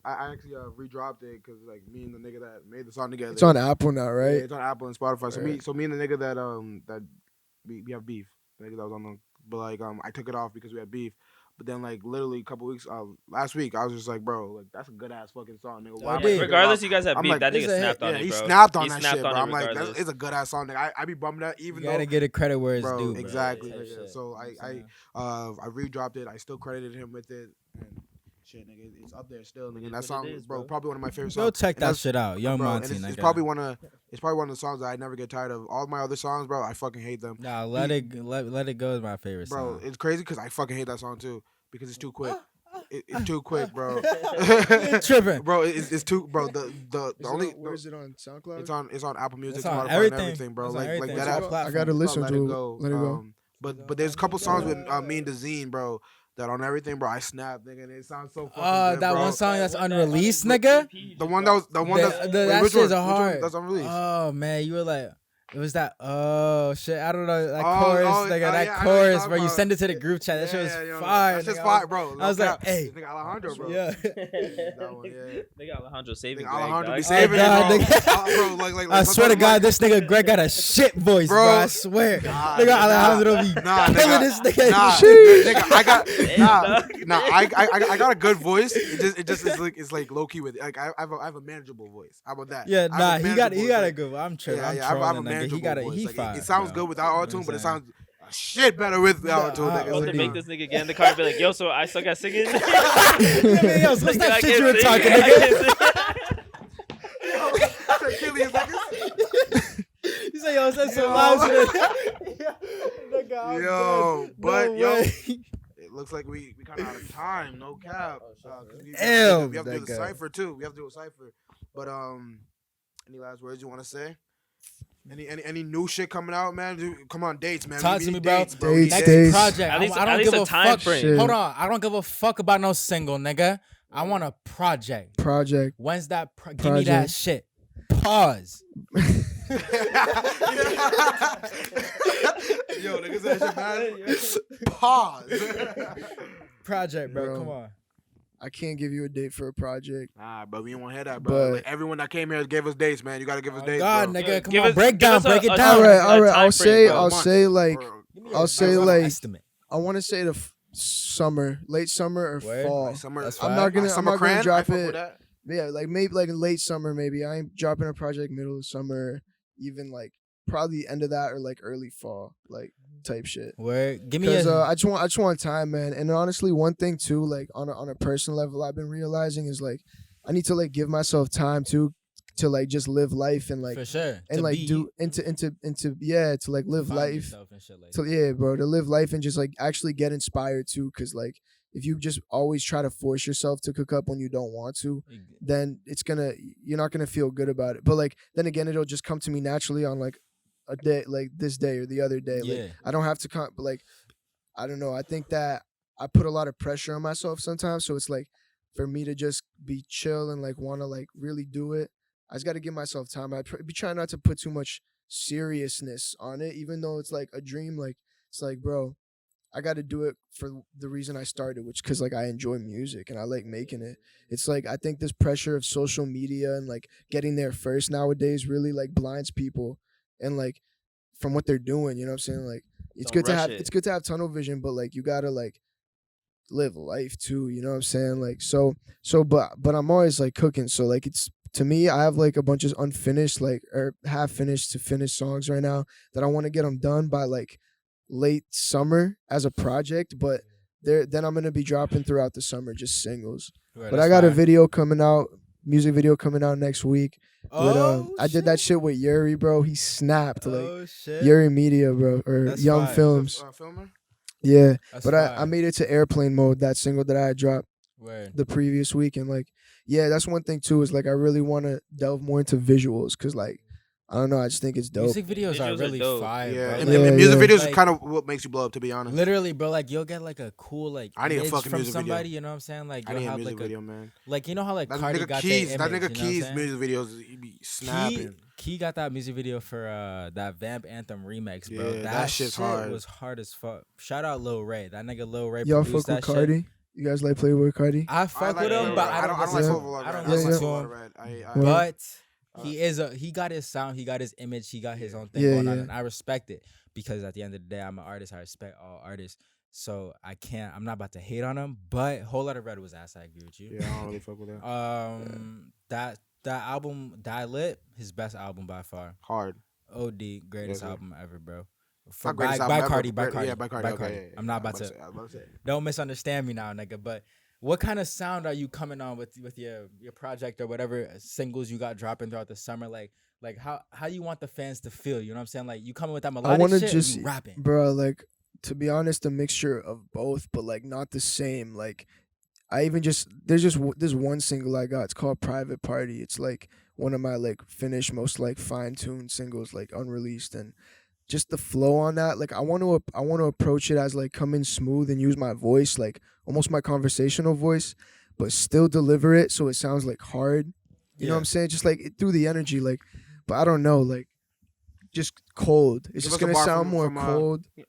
Speaker 1: I actually redropped it because like me and the nigga that made the song together.
Speaker 4: It's on Apple now,
Speaker 1: Yeah,
Speaker 4: right?
Speaker 1: it's on Apple and Spotify.
Speaker 4: Right.
Speaker 1: So me and the nigga that we have beef. The nigga that was on the, but like I took it off because we had beef. But then like literally a couple weeks last week I was just like, bro, like that's a good ass fucking song, nigga. Why
Speaker 2: Yeah,
Speaker 1: am I taking it
Speaker 3: Regardless,
Speaker 1: off?
Speaker 3: you guys have
Speaker 1: I'm
Speaker 3: beef.
Speaker 1: like,
Speaker 3: That
Speaker 2: it's
Speaker 3: nigga
Speaker 2: a
Speaker 3: snapped on
Speaker 1: Yeah,
Speaker 3: it,
Speaker 1: he
Speaker 3: bro.
Speaker 1: snapped on
Speaker 3: He
Speaker 1: that
Speaker 3: snapped
Speaker 1: shit,
Speaker 3: on
Speaker 1: bro.
Speaker 3: it
Speaker 1: I'm like,
Speaker 3: regardless.
Speaker 1: it's a good ass song, nigga. I be bumping that even
Speaker 2: You
Speaker 1: though.
Speaker 2: gotta get it credit where it's
Speaker 1: Bro,
Speaker 2: due, bro.
Speaker 1: exactly,
Speaker 2: Type
Speaker 1: nigga.
Speaker 2: shit.
Speaker 1: So
Speaker 2: You know what I'm saying?
Speaker 1: I redropped it. I still credited him with it. And shit, nigga, it's up there still, nigga.
Speaker 3: is
Speaker 1: That
Speaker 3: what
Speaker 1: song,
Speaker 3: it is,
Speaker 1: bro,
Speaker 3: bro.
Speaker 1: probably one of my favorite
Speaker 2: Go
Speaker 1: songs.
Speaker 2: check
Speaker 1: And
Speaker 2: that
Speaker 1: that's-
Speaker 2: shit out. Young
Speaker 1: bro,
Speaker 2: Monty,
Speaker 1: and it's
Speaker 2: nigga.
Speaker 1: probably one of the songs that I never get tired of. All my other songs, bro, I fucking hate them.
Speaker 2: Nah, let it go is my favorite
Speaker 1: Bro,
Speaker 2: song.
Speaker 1: it's crazy because I fucking hate that song too because it's too quick. It's too quick, bro.
Speaker 2: You tripping.
Speaker 1: Bro, it's too, bro. The only
Speaker 4: Where's it on SoundCloud?
Speaker 1: it's on Apple Music,
Speaker 2: It's on
Speaker 1: Spotify,
Speaker 2: everything.
Speaker 1: and everything, bro.
Speaker 2: It's on
Speaker 1: Like
Speaker 2: everything.
Speaker 1: that.
Speaker 2: It's all
Speaker 1: app-
Speaker 2: platforms.
Speaker 4: I gotta
Speaker 1: Bro,
Speaker 4: listen
Speaker 1: let
Speaker 4: to
Speaker 1: it
Speaker 4: it.
Speaker 1: go.
Speaker 4: Let it go.
Speaker 1: But there's a couple songs with me and Dezeen, bro, that on everything, bro. I snap, nigga, and it sounds so fucking good,
Speaker 2: That
Speaker 1: bro.
Speaker 2: one song that's
Speaker 3: What that
Speaker 2: unreleased,
Speaker 3: other
Speaker 2: nigga.
Speaker 1: The one that was the one that's
Speaker 2: That
Speaker 1: which
Speaker 2: shit is
Speaker 1: one? Which one
Speaker 2: hard.
Speaker 1: that's unreleased.
Speaker 2: Oh man, you were like, it was that. Oh shit, I don't know that
Speaker 1: Oh,
Speaker 2: chorus,
Speaker 1: oh,
Speaker 2: nigga.
Speaker 1: yeah,
Speaker 2: that
Speaker 1: I know what you're
Speaker 2: chorus,
Speaker 1: talking
Speaker 2: bro. You
Speaker 1: about.
Speaker 2: send it to the group chat. That shit was
Speaker 1: yo,
Speaker 2: fire.
Speaker 1: That's just
Speaker 2: nigga.
Speaker 1: fire, bro.
Speaker 2: I was
Speaker 1: No
Speaker 2: like,
Speaker 1: cap.
Speaker 2: hey,
Speaker 1: Nigga Alejandro, bro.
Speaker 2: yeah.
Speaker 1: That one, yeah.
Speaker 3: Nigga Alejandro saving
Speaker 1: Nigga
Speaker 3: Greg,
Speaker 1: Alejandro be
Speaker 3: dog.
Speaker 1: saving
Speaker 2: God,
Speaker 1: it, bro.
Speaker 2: nigga.
Speaker 1: Bro, like,
Speaker 2: I swear to God, this nigga Greg got a shit voice, bro.
Speaker 1: Bro.
Speaker 2: I swear.
Speaker 1: Nah,
Speaker 2: Nigga
Speaker 1: nah,
Speaker 2: Alejandro be
Speaker 1: nah,
Speaker 2: killing
Speaker 1: nigga.
Speaker 2: this nigga.
Speaker 1: Nah,
Speaker 2: Shit.
Speaker 1: nigga, I got
Speaker 3: Damn,
Speaker 1: nah,
Speaker 3: dog.
Speaker 1: I got a good voice. It just is like low key with it. Like I have a manageable voice. How about that?
Speaker 2: Yeah,
Speaker 1: I have
Speaker 2: nah,
Speaker 1: a
Speaker 2: he got
Speaker 1: manageable
Speaker 2: a
Speaker 1: voice.
Speaker 2: good. I'm tripping.
Speaker 1: Yeah,
Speaker 2: I'm
Speaker 1: yeah, I have a
Speaker 2: trolling, nigga.
Speaker 1: manageable
Speaker 2: He got a
Speaker 1: voice.
Speaker 2: he
Speaker 1: Like,
Speaker 2: fire.
Speaker 1: it sounds
Speaker 2: bro.
Speaker 1: good without
Speaker 2: You know what
Speaker 1: auto tune,
Speaker 2: I'm
Speaker 1: but it
Speaker 2: saying?
Speaker 1: sounds shit better with auto tune.
Speaker 2: I-
Speaker 1: Nigga.
Speaker 3: About
Speaker 2: OD.
Speaker 3: to make this nigga get in the car and be like, yo, so I suck at singing?
Speaker 2: Yo, what's
Speaker 3: Nigga,
Speaker 2: that
Speaker 3: I
Speaker 2: shit you were
Speaker 3: can't
Speaker 2: talking,
Speaker 3: sing. I
Speaker 2: nigga?
Speaker 3: can't sing.
Speaker 1: Achilles, niggas.
Speaker 2: You say, yo, that's so
Speaker 1: Yo.
Speaker 2: loud. Nigga, I'm
Speaker 1: Yo,
Speaker 2: dead.
Speaker 1: but
Speaker 2: No
Speaker 1: yo,
Speaker 2: way.
Speaker 1: it looks like we kind of out of time. No cap. 'Cause we
Speaker 2: Damn,
Speaker 1: have to do the
Speaker 2: nigga.
Speaker 1: cipher too. We have to do a cipher. But any last words you want to say? Any new shit coming out, man? Dude, come on, dates, man.
Speaker 2: Talk
Speaker 1: We
Speaker 2: to
Speaker 1: need
Speaker 2: me, bro.
Speaker 1: dates, bro. We need
Speaker 4: Dates,
Speaker 2: Next
Speaker 1: dates.
Speaker 2: project.
Speaker 3: At least-
Speaker 2: I don't
Speaker 3: at least
Speaker 2: give
Speaker 3: a
Speaker 2: a
Speaker 3: time
Speaker 2: fuck.
Speaker 3: frame.
Speaker 4: Shit.
Speaker 2: Hold on. I don't give a fuck about no single, nigga. I want a project.
Speaker 4: Project.
Speaker 2: When's that? Give me that
Speaker 4: Project.
Speaker 2: shit. Pause.
Speaker 1: Yo, niggas, that shit bad. Pause.
Speaker 2: Project, bro.
Speaker 4: Bro.
Speaker 2: Come on.
Speaker 4: I can't give you a date for a project.
Speaker 1: Nah, bro, we don't want to hear that, bro.
Speaker 4: But-
Speaker 1: Like, everyone that came here gave us dates, man. You gotta give us
Speaker 2: Oh,
Speaker 1: dates,
Speaker 2: God,
Speaker 1: bro.
Speaker 2: nigga. Come
Speaker 3: Give
Speaker 2: on.
Speaker 3: us-
Speaker 2: Break
Speaker 3: give
Speaker 2: down.
Speaker 3: us
Speaker 2: Break it
Speaker 3: a
Speaker 2: down.
Speaker 3: time-
Speaker 4: All right.
Speaker 3: time
Speaker 4: I'll
Speaker 3: frame,
Speaker 4: say,
Speaker 3: bro.
Speaker 4: I'll say like,
Speaker 1: Bro,
Speaker 4: I'll say
Speaker 2: Rough
Speaker 4: like,
Speaker 2: estimate.
Speaker 4: I want to say the summer, late summer or
Speaker 2: Word.
Speaker 4: fall.
Speaker 1: summer.
Speaker 2: That's
Speaker 4: I'm
Speaker 2: fine.
Speaker 4: not gonna, I'm
Speaker 1: Summer
Speaker 4: not gonna
Speaker 1: Kran, I
Speaker 4: drop
Speaker 1: fuck with
Speaker 4: it.
Speaker 1: that.
Speaker 4: Yeah, like maybe like in late summer, maybe I ain't dropping a project middle of summer, even like probably end of that or like early fall, like type shit.
Speaker 2: Word. Give me
Speaker 4: Because
Speaker 2: a.
Speaker 4: I just want time, man. And honestly, one thing too, like on a personal level, I've been realizing is like I need to like give myself time too to like just live life and like
Speaker 2: for sure.
Speaker 4: and
Speaker 2: To
Speaker 4: like
Speaker 2: be
Speaker 4: do into yeah to like live
Speaker 2: find
Speaker 4: life.
Speaker 2: yourself and shit like
Speaker 4: So
Speaker 2: that.
Speaker 4: yeah, bro, to live life and just like actually get inspired too. Cause like if you just always try to force yourself to cook up when you don't want to, then you're not gonna feel good about it. But like then again, it'll just come to me naturally on like a day, like this day or the other day.
Speaker 2: Yeah.
Speaker 4: Like I don't have to but like I don't know. I think that I put a lot of pressure on myself sometimes. So it's like for me to just be chill and like want to like really do it, I just got to give myself time. I be trying not to put too much seriousness on it, even though it's like a dream. Like it's like, bro, I got to do it for the reason I started, which because like I enjoy music and I like making it. It's like I think this pressure of social media and like getting there first nowadays really like blinds people and like from what they're doing. You know what I'm saying? Like it's
Speaker 3: Don't
Speaker 4: good to
Speaker 3: rush
Speaker 4: have
Speaker 3: it.
Speaker 4: it's good to have tunnel vision, but like you gotta like live life too. You know what I'm saying? Like but I'm always like cooking. So like it's to me, I have like a bunch of unfinished like or half finished to finished songs right now that I want to get them done by like late summer as a project, but then I'm gonna be dropping throughout the summer just singles.
Speaker 2: Right,
Speaker 4: But I got a video coming out, music video coming out next week. I did that shit with Yuri, bro. He snapped like
Speaker 2: Oh shit.
Speaker 4: Yuri Media, bro, or
Speaker 2: That's
Speaker 4: Young
Speaker 2: fire.
Speaker 4: Films.
Speaker 1: Filmer?
Speaker 4: Yeah,
Speaker 2: That's
Speaker 4: but I
Speaker 2: fire.
Speaker 4: made it to airplane mode. That single that I had dropped
Speaker 2: Word.
Speaker 4: the previous week, and like, yeah, that's one thing too. Is like I really want to delve more into visuals, cause like I don't know, I just think it's dope.
Speaker 2: Music videos are
Speaker 3: Visuals are
Speaker 2: really
Speaker 3: dope.
Speaker 2: fire,
Speaker 1: Yeah,
Speaker 2: bro.
Speaker 1: and,
Speaker 2: Like,
Speaker 1: and music
Speaker 4: yeah.
Speaker 1: videos
Speaker 2: Like-
Speaker 1: is kind of what makes you blow up, to be honest.
Speaker 2: literally, bro, like you'll get like a cool like
Speaker 1: I need a
Speaker 2: image
Speaker 1: fucking
Speaker 2: from
Speaker 1: music video.
Speaker 2: somebody, you know what I'm saying? Like
Speaker 1: I
Speaker 2: you'll
Speaker 1: need a
Speaker 2: have
Speaker 1: music
Speaker 2: like
Speaker 1: video, man.
Speaker 2: like you know how like
Speaker 1: That
Speaker 2: Cardi
Speaker 1: nigga
Speaker 2: got
Speaker 1: Keys,
Speaker 2: their
Speaker 1: that
Speaker 2: image,
Speaker 1: nigga
Speaker 2: you know what I'm
Speaker 1: Keys
Speaker 2: saying?
Speaker 1: music videos, he be snapping.
Speaker 2: Key got that music video for that Vamp Anthem remix, bro.
Speaker 1: Yeah,
Speaker 2: that
Speaker 1: that shit's
Speaker 2: shit
Speaker 1: hard.
Speaker 2: was hard as fuck. Shout out Lil Ray. That nigga Lil Ray
Speaker 4: Y'all
Speaker 2: produced
Speaker 4: fuck with
Speaker 2: that shit.
Speaker 4: Cardi? You guys like play with Cardi?
Speaker 2: I fuck
Speaker 1: like
Speaker 2: with him,
Speaker 1: Lil
Speaker 2: but
Speaker 1: Ray.
Speaker 2: I don't
Speaker 1: like
Speaker 2: listen to
Speaker 1: Full
Speaker 2: him.
Speaker 1: Red.
Speaker 2: I don't
Speaker 1: I
Speaker 2: listen
Speaker 1: like
Speaker 2: to
Speaker 1: Full
Speaker 2: him.
Speaker 1: Red.
Speaker 4: Word.
Speaker 2: But he got his sound, he got his image, he got his own thing
Speaker 4: Yeah,
Speaker 2: going on,
Speaker 4: yeah.
Speaker 2: and I respect it because at the end of the day, I'm an artist. I respect all artists, so I'm not about to hate on him. But Whole Lotta Red was ass. I agree with you.
Speaker 1: Yeah, I don't really fuck with that.
Speaker 2: That album, Die Lit, his best album by far.
Speaker 1: Hard.
Speaker 2: OD, greatest
Speaker 1: Yes, sir.
Speaker 2: album ever, bro.
Speaker 1: Not
Speaker 2: By
Speaker 1: greatest album ever,
Speaker 2: Cardi,
Speaker 1: but
Speaker 2: by Cardi,
Speaker 1: Yeah, by Cardi. Okay, yeah,
Speaker 2: I'm not
Speaker 1: I
Speaker 2: about
Speaker 1: was
Speaker 2: to.
Speaker 1: about to say.
Speaker 2: Don't misunderstand me now, nigga. But what kind of sound are you coming on with your project or whatever singles you got dropping throughout the summer? Like how you want the fans to feel? You know what I'm saying? Like you coming with that
Speaker 4: I
Speaker 2: melodic
Speaker 4: want to
Speaker 2: shit,
Speaker 4: just,
Speaker 2: or you rapping.
Speaker 4: bro, like to be honest, a mixture of both, but like not the same. Like I even there's one single I got. It's called Private Party. It's like one of my like finished, most like fine-tuned singles, like unreleased, and just the flow on that. Like I want to approach it as like come in smooth and use my voice, like almost my conversational voice, but still deliver it so it sounds like hard. You know what I'm saying? Just like through the energy, like. But I don't know, like just cold. It's
Speaker 1: Give
Speaker 4: just
Speaker 1: us a
Speaker 4: gonna
Speaker 1: bar
Speaker 4: sound
Speaker 1: from-
Speaker 4: more
Speaker 1: from,
Speaker 4: cold
Speaker 1: you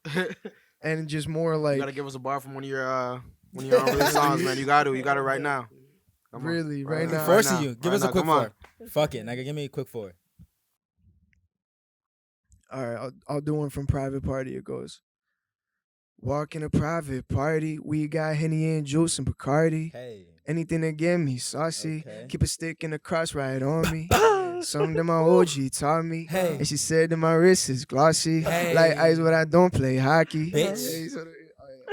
Speaker 4: and just more like
Speaker 1: gotta give us a bar from one of your unreleased songs, man. You got it right now. Come on.
Speaker 4: Really, right now.
Speaker 2: Forcing
Speaker 1: now.
Speaker 2: you. Give
Speaker 1: Right
Speaker 2: us a
Speaker 1: now,
Speaker 2: quick
Speaker 1: come on.
Speaker 2: four. Fuck it, nigga. Give me a quick four.
Speaker 4: All right, I'll do one from Private Party. It goes, walk in a private party, we got Henny and juice and Bacardi.
Speaker 2: Hey.
Speaker 4: Anything to get me saucy.
Speaker 2: Okay.
Speaker 4: Keep a stick and a cross right on me. Something that my OG taught me.
Speaker 2: Hey.
Speaker 4: And she said that my wrist is glossy.
Speaker 2: Hey.
Speaker 4: Like ice, but I don't play hockey.
Speaker 2: Bitch.
Speaker 4: Hey,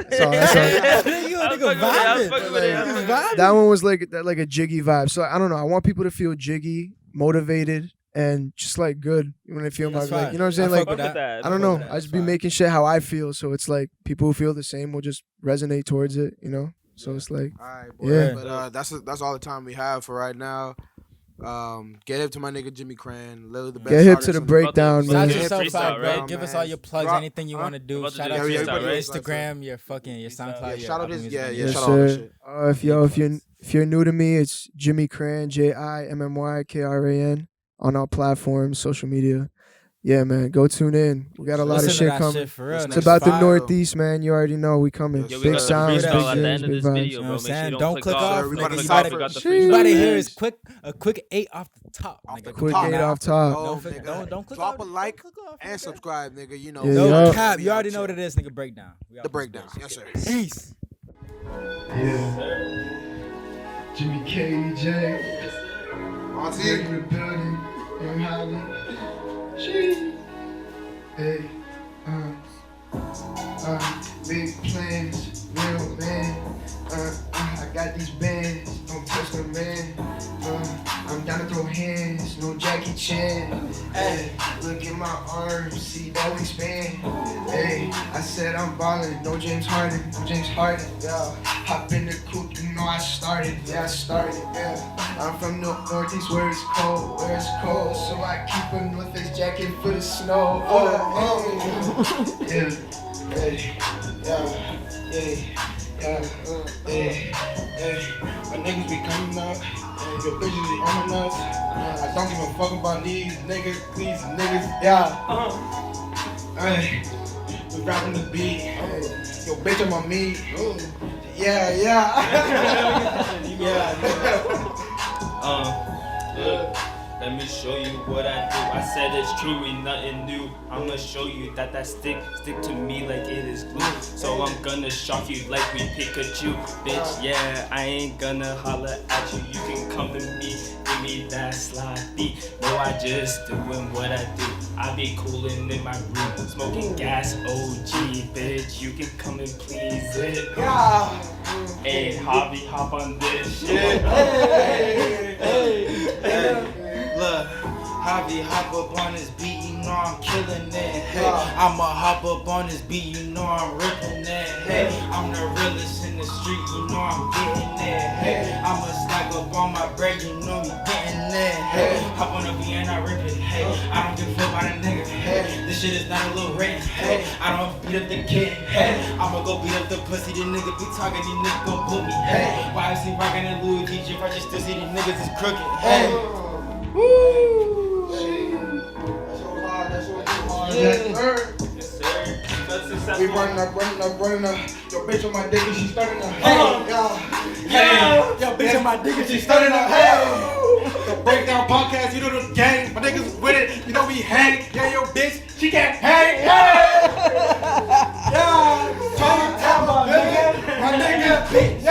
Speaker 4: that's all, that's all.
Speaker 2: You a
Speaker 3: I'm
Speaker 2: nigga
Speaker 3: fucking with it, I'm
Speaker 2: vibing.
Speaker 3: fucking with it, I'm
Speaker 2: Niggas
Speaker 3: fucking with it.
Speaker 2: vibing.
Speaker 4: That one was like a jiggy vibe. So I don't know. I want people to feel jiggy, motivated, and just like good when they feel
Speaker 2: That's
Speaker 4: like
Speaker 2: fine.
Speaker 4: you know what I'm saying.
Speaker 2: I
Speaker 4: Like
Speaker 2: fuck with
Speaker 3: Fuck with
Speaker 2: that.
Speaker 3: that.
Speaker 4: I don't
Speaker 2: fuck
Speaker 4: know.
Speaker 2: with that.
Speaker 4: I just be
Speaker 2: That's
Speaker 4: making shit how I feel. So it's like people who feel the same will just resonate towards it, you know? So it's like,
Speaker 1: All right, boy.
Speaker 4: Yeah.
Speaker 1: But that's all the time we have for right now. Get hip to my nigga Jimmy Kran. Literally the best
Speaker 4: get hip
Speaker 1: artist
Speaker 4: to the
Speaker 1: in
Speaker 4: breakdown,
Speaker 3: Shout
Speaker 2: Shout
Speaker 4: man.
Speaker 3: Yeah,
Speaker 2: yourself
Speaker 3: freestyle,
Speaker 2: out, bro.
Speaker 3: right?
Speaker 2: Give us
Speaker 1: Man.
Speaker 2: all your plugs,
Speaker 1: Drop-
Speaker 2: anything you
Speaker 1: huh?
Speaker 2: want to do.
Speaker 3: About to
Speaker 2: Shout
Speaker 3: do
Speaker 2: out
Speaker 3: that
Speaker 2: your
Speaker 3: freestyle, right?
Speaker 2: Instagram, your fucking your SoundCloud,
Speaker 3: Yeah,
Speaker 2: your
Speaker 1: shout out
Speaker 2: Apple
Speaker 1: his-
Speaker 2: Music
Speaker 1: yeah,
Speaker 2: Music.
Speaker 1: yeah,
Speaker 4: Yes,
Speaker 1: shout out all that
Speaker 4: sir.
Speaker 1: shit.
Speaker 4: If you're new to me, it's Jimmy Kran, JIMMYKRAN on all platforms, social media. Yeah, man, go tune in. We got a lot
Speaker 2: Listen
Speaker 4: of
Speaker 2: to
Speaker 4: shit
Speaker 2: that
Speaker 4: coming.
Speaker 2: shit for real.
Speaker 1: It's
Speaker 4: It's
Speaker 2: niggas
Speaker 4: about the
Speaker 2: fire.
Speaker 4: Northeast, man. You already know we coming.
Speaker 1: Yes,
Speaker 3: Yo, we
Speaker 4: Big
Speaker 3: got the
Speaker 4: sounds, big
Speaker 3: freestyle at the
Speaker 4: dreams,
Speaker 3: end of
Speaker 4: big
Speaker 3: this
Speaker 4: vibes.
Speaker 3: video,
Speaker 2: You know
Speaker 3: bro.
Speaker 2: what I'm
Speaker 3: Make sure you
Speaker 2: saying?
Speaker 3: don't
Speaker 2: Don't
Speaker 3: click
Speaker 2: click
Speaker 3: off.
Speaker 2: off.
Speaker 1: We
Speaker 2: nigga.
Speaker 1: about to
Speaker 2: You
Speaker 1: stop
Speaker 2: better-
Speaker 1: it.
Speaker 3: got the
Speaker 4: Sheesh.
Speaker 2: You better
Speaker 3: freestyle.
Speaker 2: hear is a quick 8 off the top.
Speaker 1: Off
Speaker 2: nigga.
Speaker 1: the
Speaker 2: Come
Speaker 4: Quick
Speaker 2: on
Speaker 1: top.
Speaker 4: 8
Speaker 2: now.
Speaker 4: off top.
Speaker 1: Oh,
Speaker 2: Don't click-
Speaker 1: nigga.
Speaker 2: don't click
Speaker 1: Drop
Speaker 2: off.
Speaker 1: a like
Speaker 2: Don't click off,
Speaker 1: and
Speaker 2: nigga.
Speaker 1: subscribe, nigga. You know.
Speaker 4: Yeah,
Speaker 2: No
Speaker 4: yeah.
Speaker 2: cap. You already know what it is, nigga. Breakdown. We out
Speaker 1: The
Speaker 2: this
Speaker 1: breakdown.
Speaker 2: bitch.
Speaker 1: Yes, sir.
Speaker 2: Peace.
Speaker 4: Yeah. Jimmy KJ.
Speaker 1: Auntie.
Speaker 4: in the building. Young Holly. She. Hey. Big plans. Real man. I got these bands. Don't touch them, man. I'm down to throw hands. No Jackie Chan. Hey. Look at my arms. See that we expand. Hey. I said I'm ballin'. No James Harden. No James Harden. Yeah. Hop in the coupe. You know I started. Yeah, I started. Yeah. I'm from the Northeast where it's cold. Where it's cold. So I keep a North Face jacket for the snow. Oh. Yeah. Hey. Yeah. Yeah.
Speaker 1: Yeah, my niggas be coming up, and your bitches be on us. I don't give a fuck about these niggas, yeah. Hey, we rapping the beat. Yo, bitch, I'm on me. Yeah.
Speaker 5: Look, let me show you what I do. I said it's true, ain't nothing new. I'ma show you that stick to me like it is glue. So I'm gonna shock you like we Pikachu. Bitch, yeah, I ain't gonna holler at you. You can come to me, give me that slide beat. No, I just doing what I do. I be coolin' in my room, smoking gas OG, bitch. You can come and please it. Hey, hobby, hop on this shit. Hey, look, hobby, hop up on this beat, you know I'm killing it. Hey, I'ma hop up on this beat, you know I'm ripping it. Hey, I'm the realest in the street, you know I'm getting it. Hey, I'ma stack up on my bread, you know we getting it. Hey, hop on the beat and I rip it. Hey, I don't give a fuck about a nigga. Hey, this shit is not a little race. Hey, I don't beat up the kid. Hey, I'ma go beat up the pussy. The nigga be talking, these niggas gon' boot me. Hey, why is he rocking that Louis V? If I just still see these niggas is crooked. Hey, woo. That's so hard. Yes, sir. We running up. Yo, bitch on my dick and she starting up. Hey, yo, bitch on my dick and she starting up. Hey, the breakdown podcast, you know the gang. My niggas with it, you know we hang. Yeah, yo, bitch, she can't hang. Hey, yeah, talk, nigga, my nigga, bitch.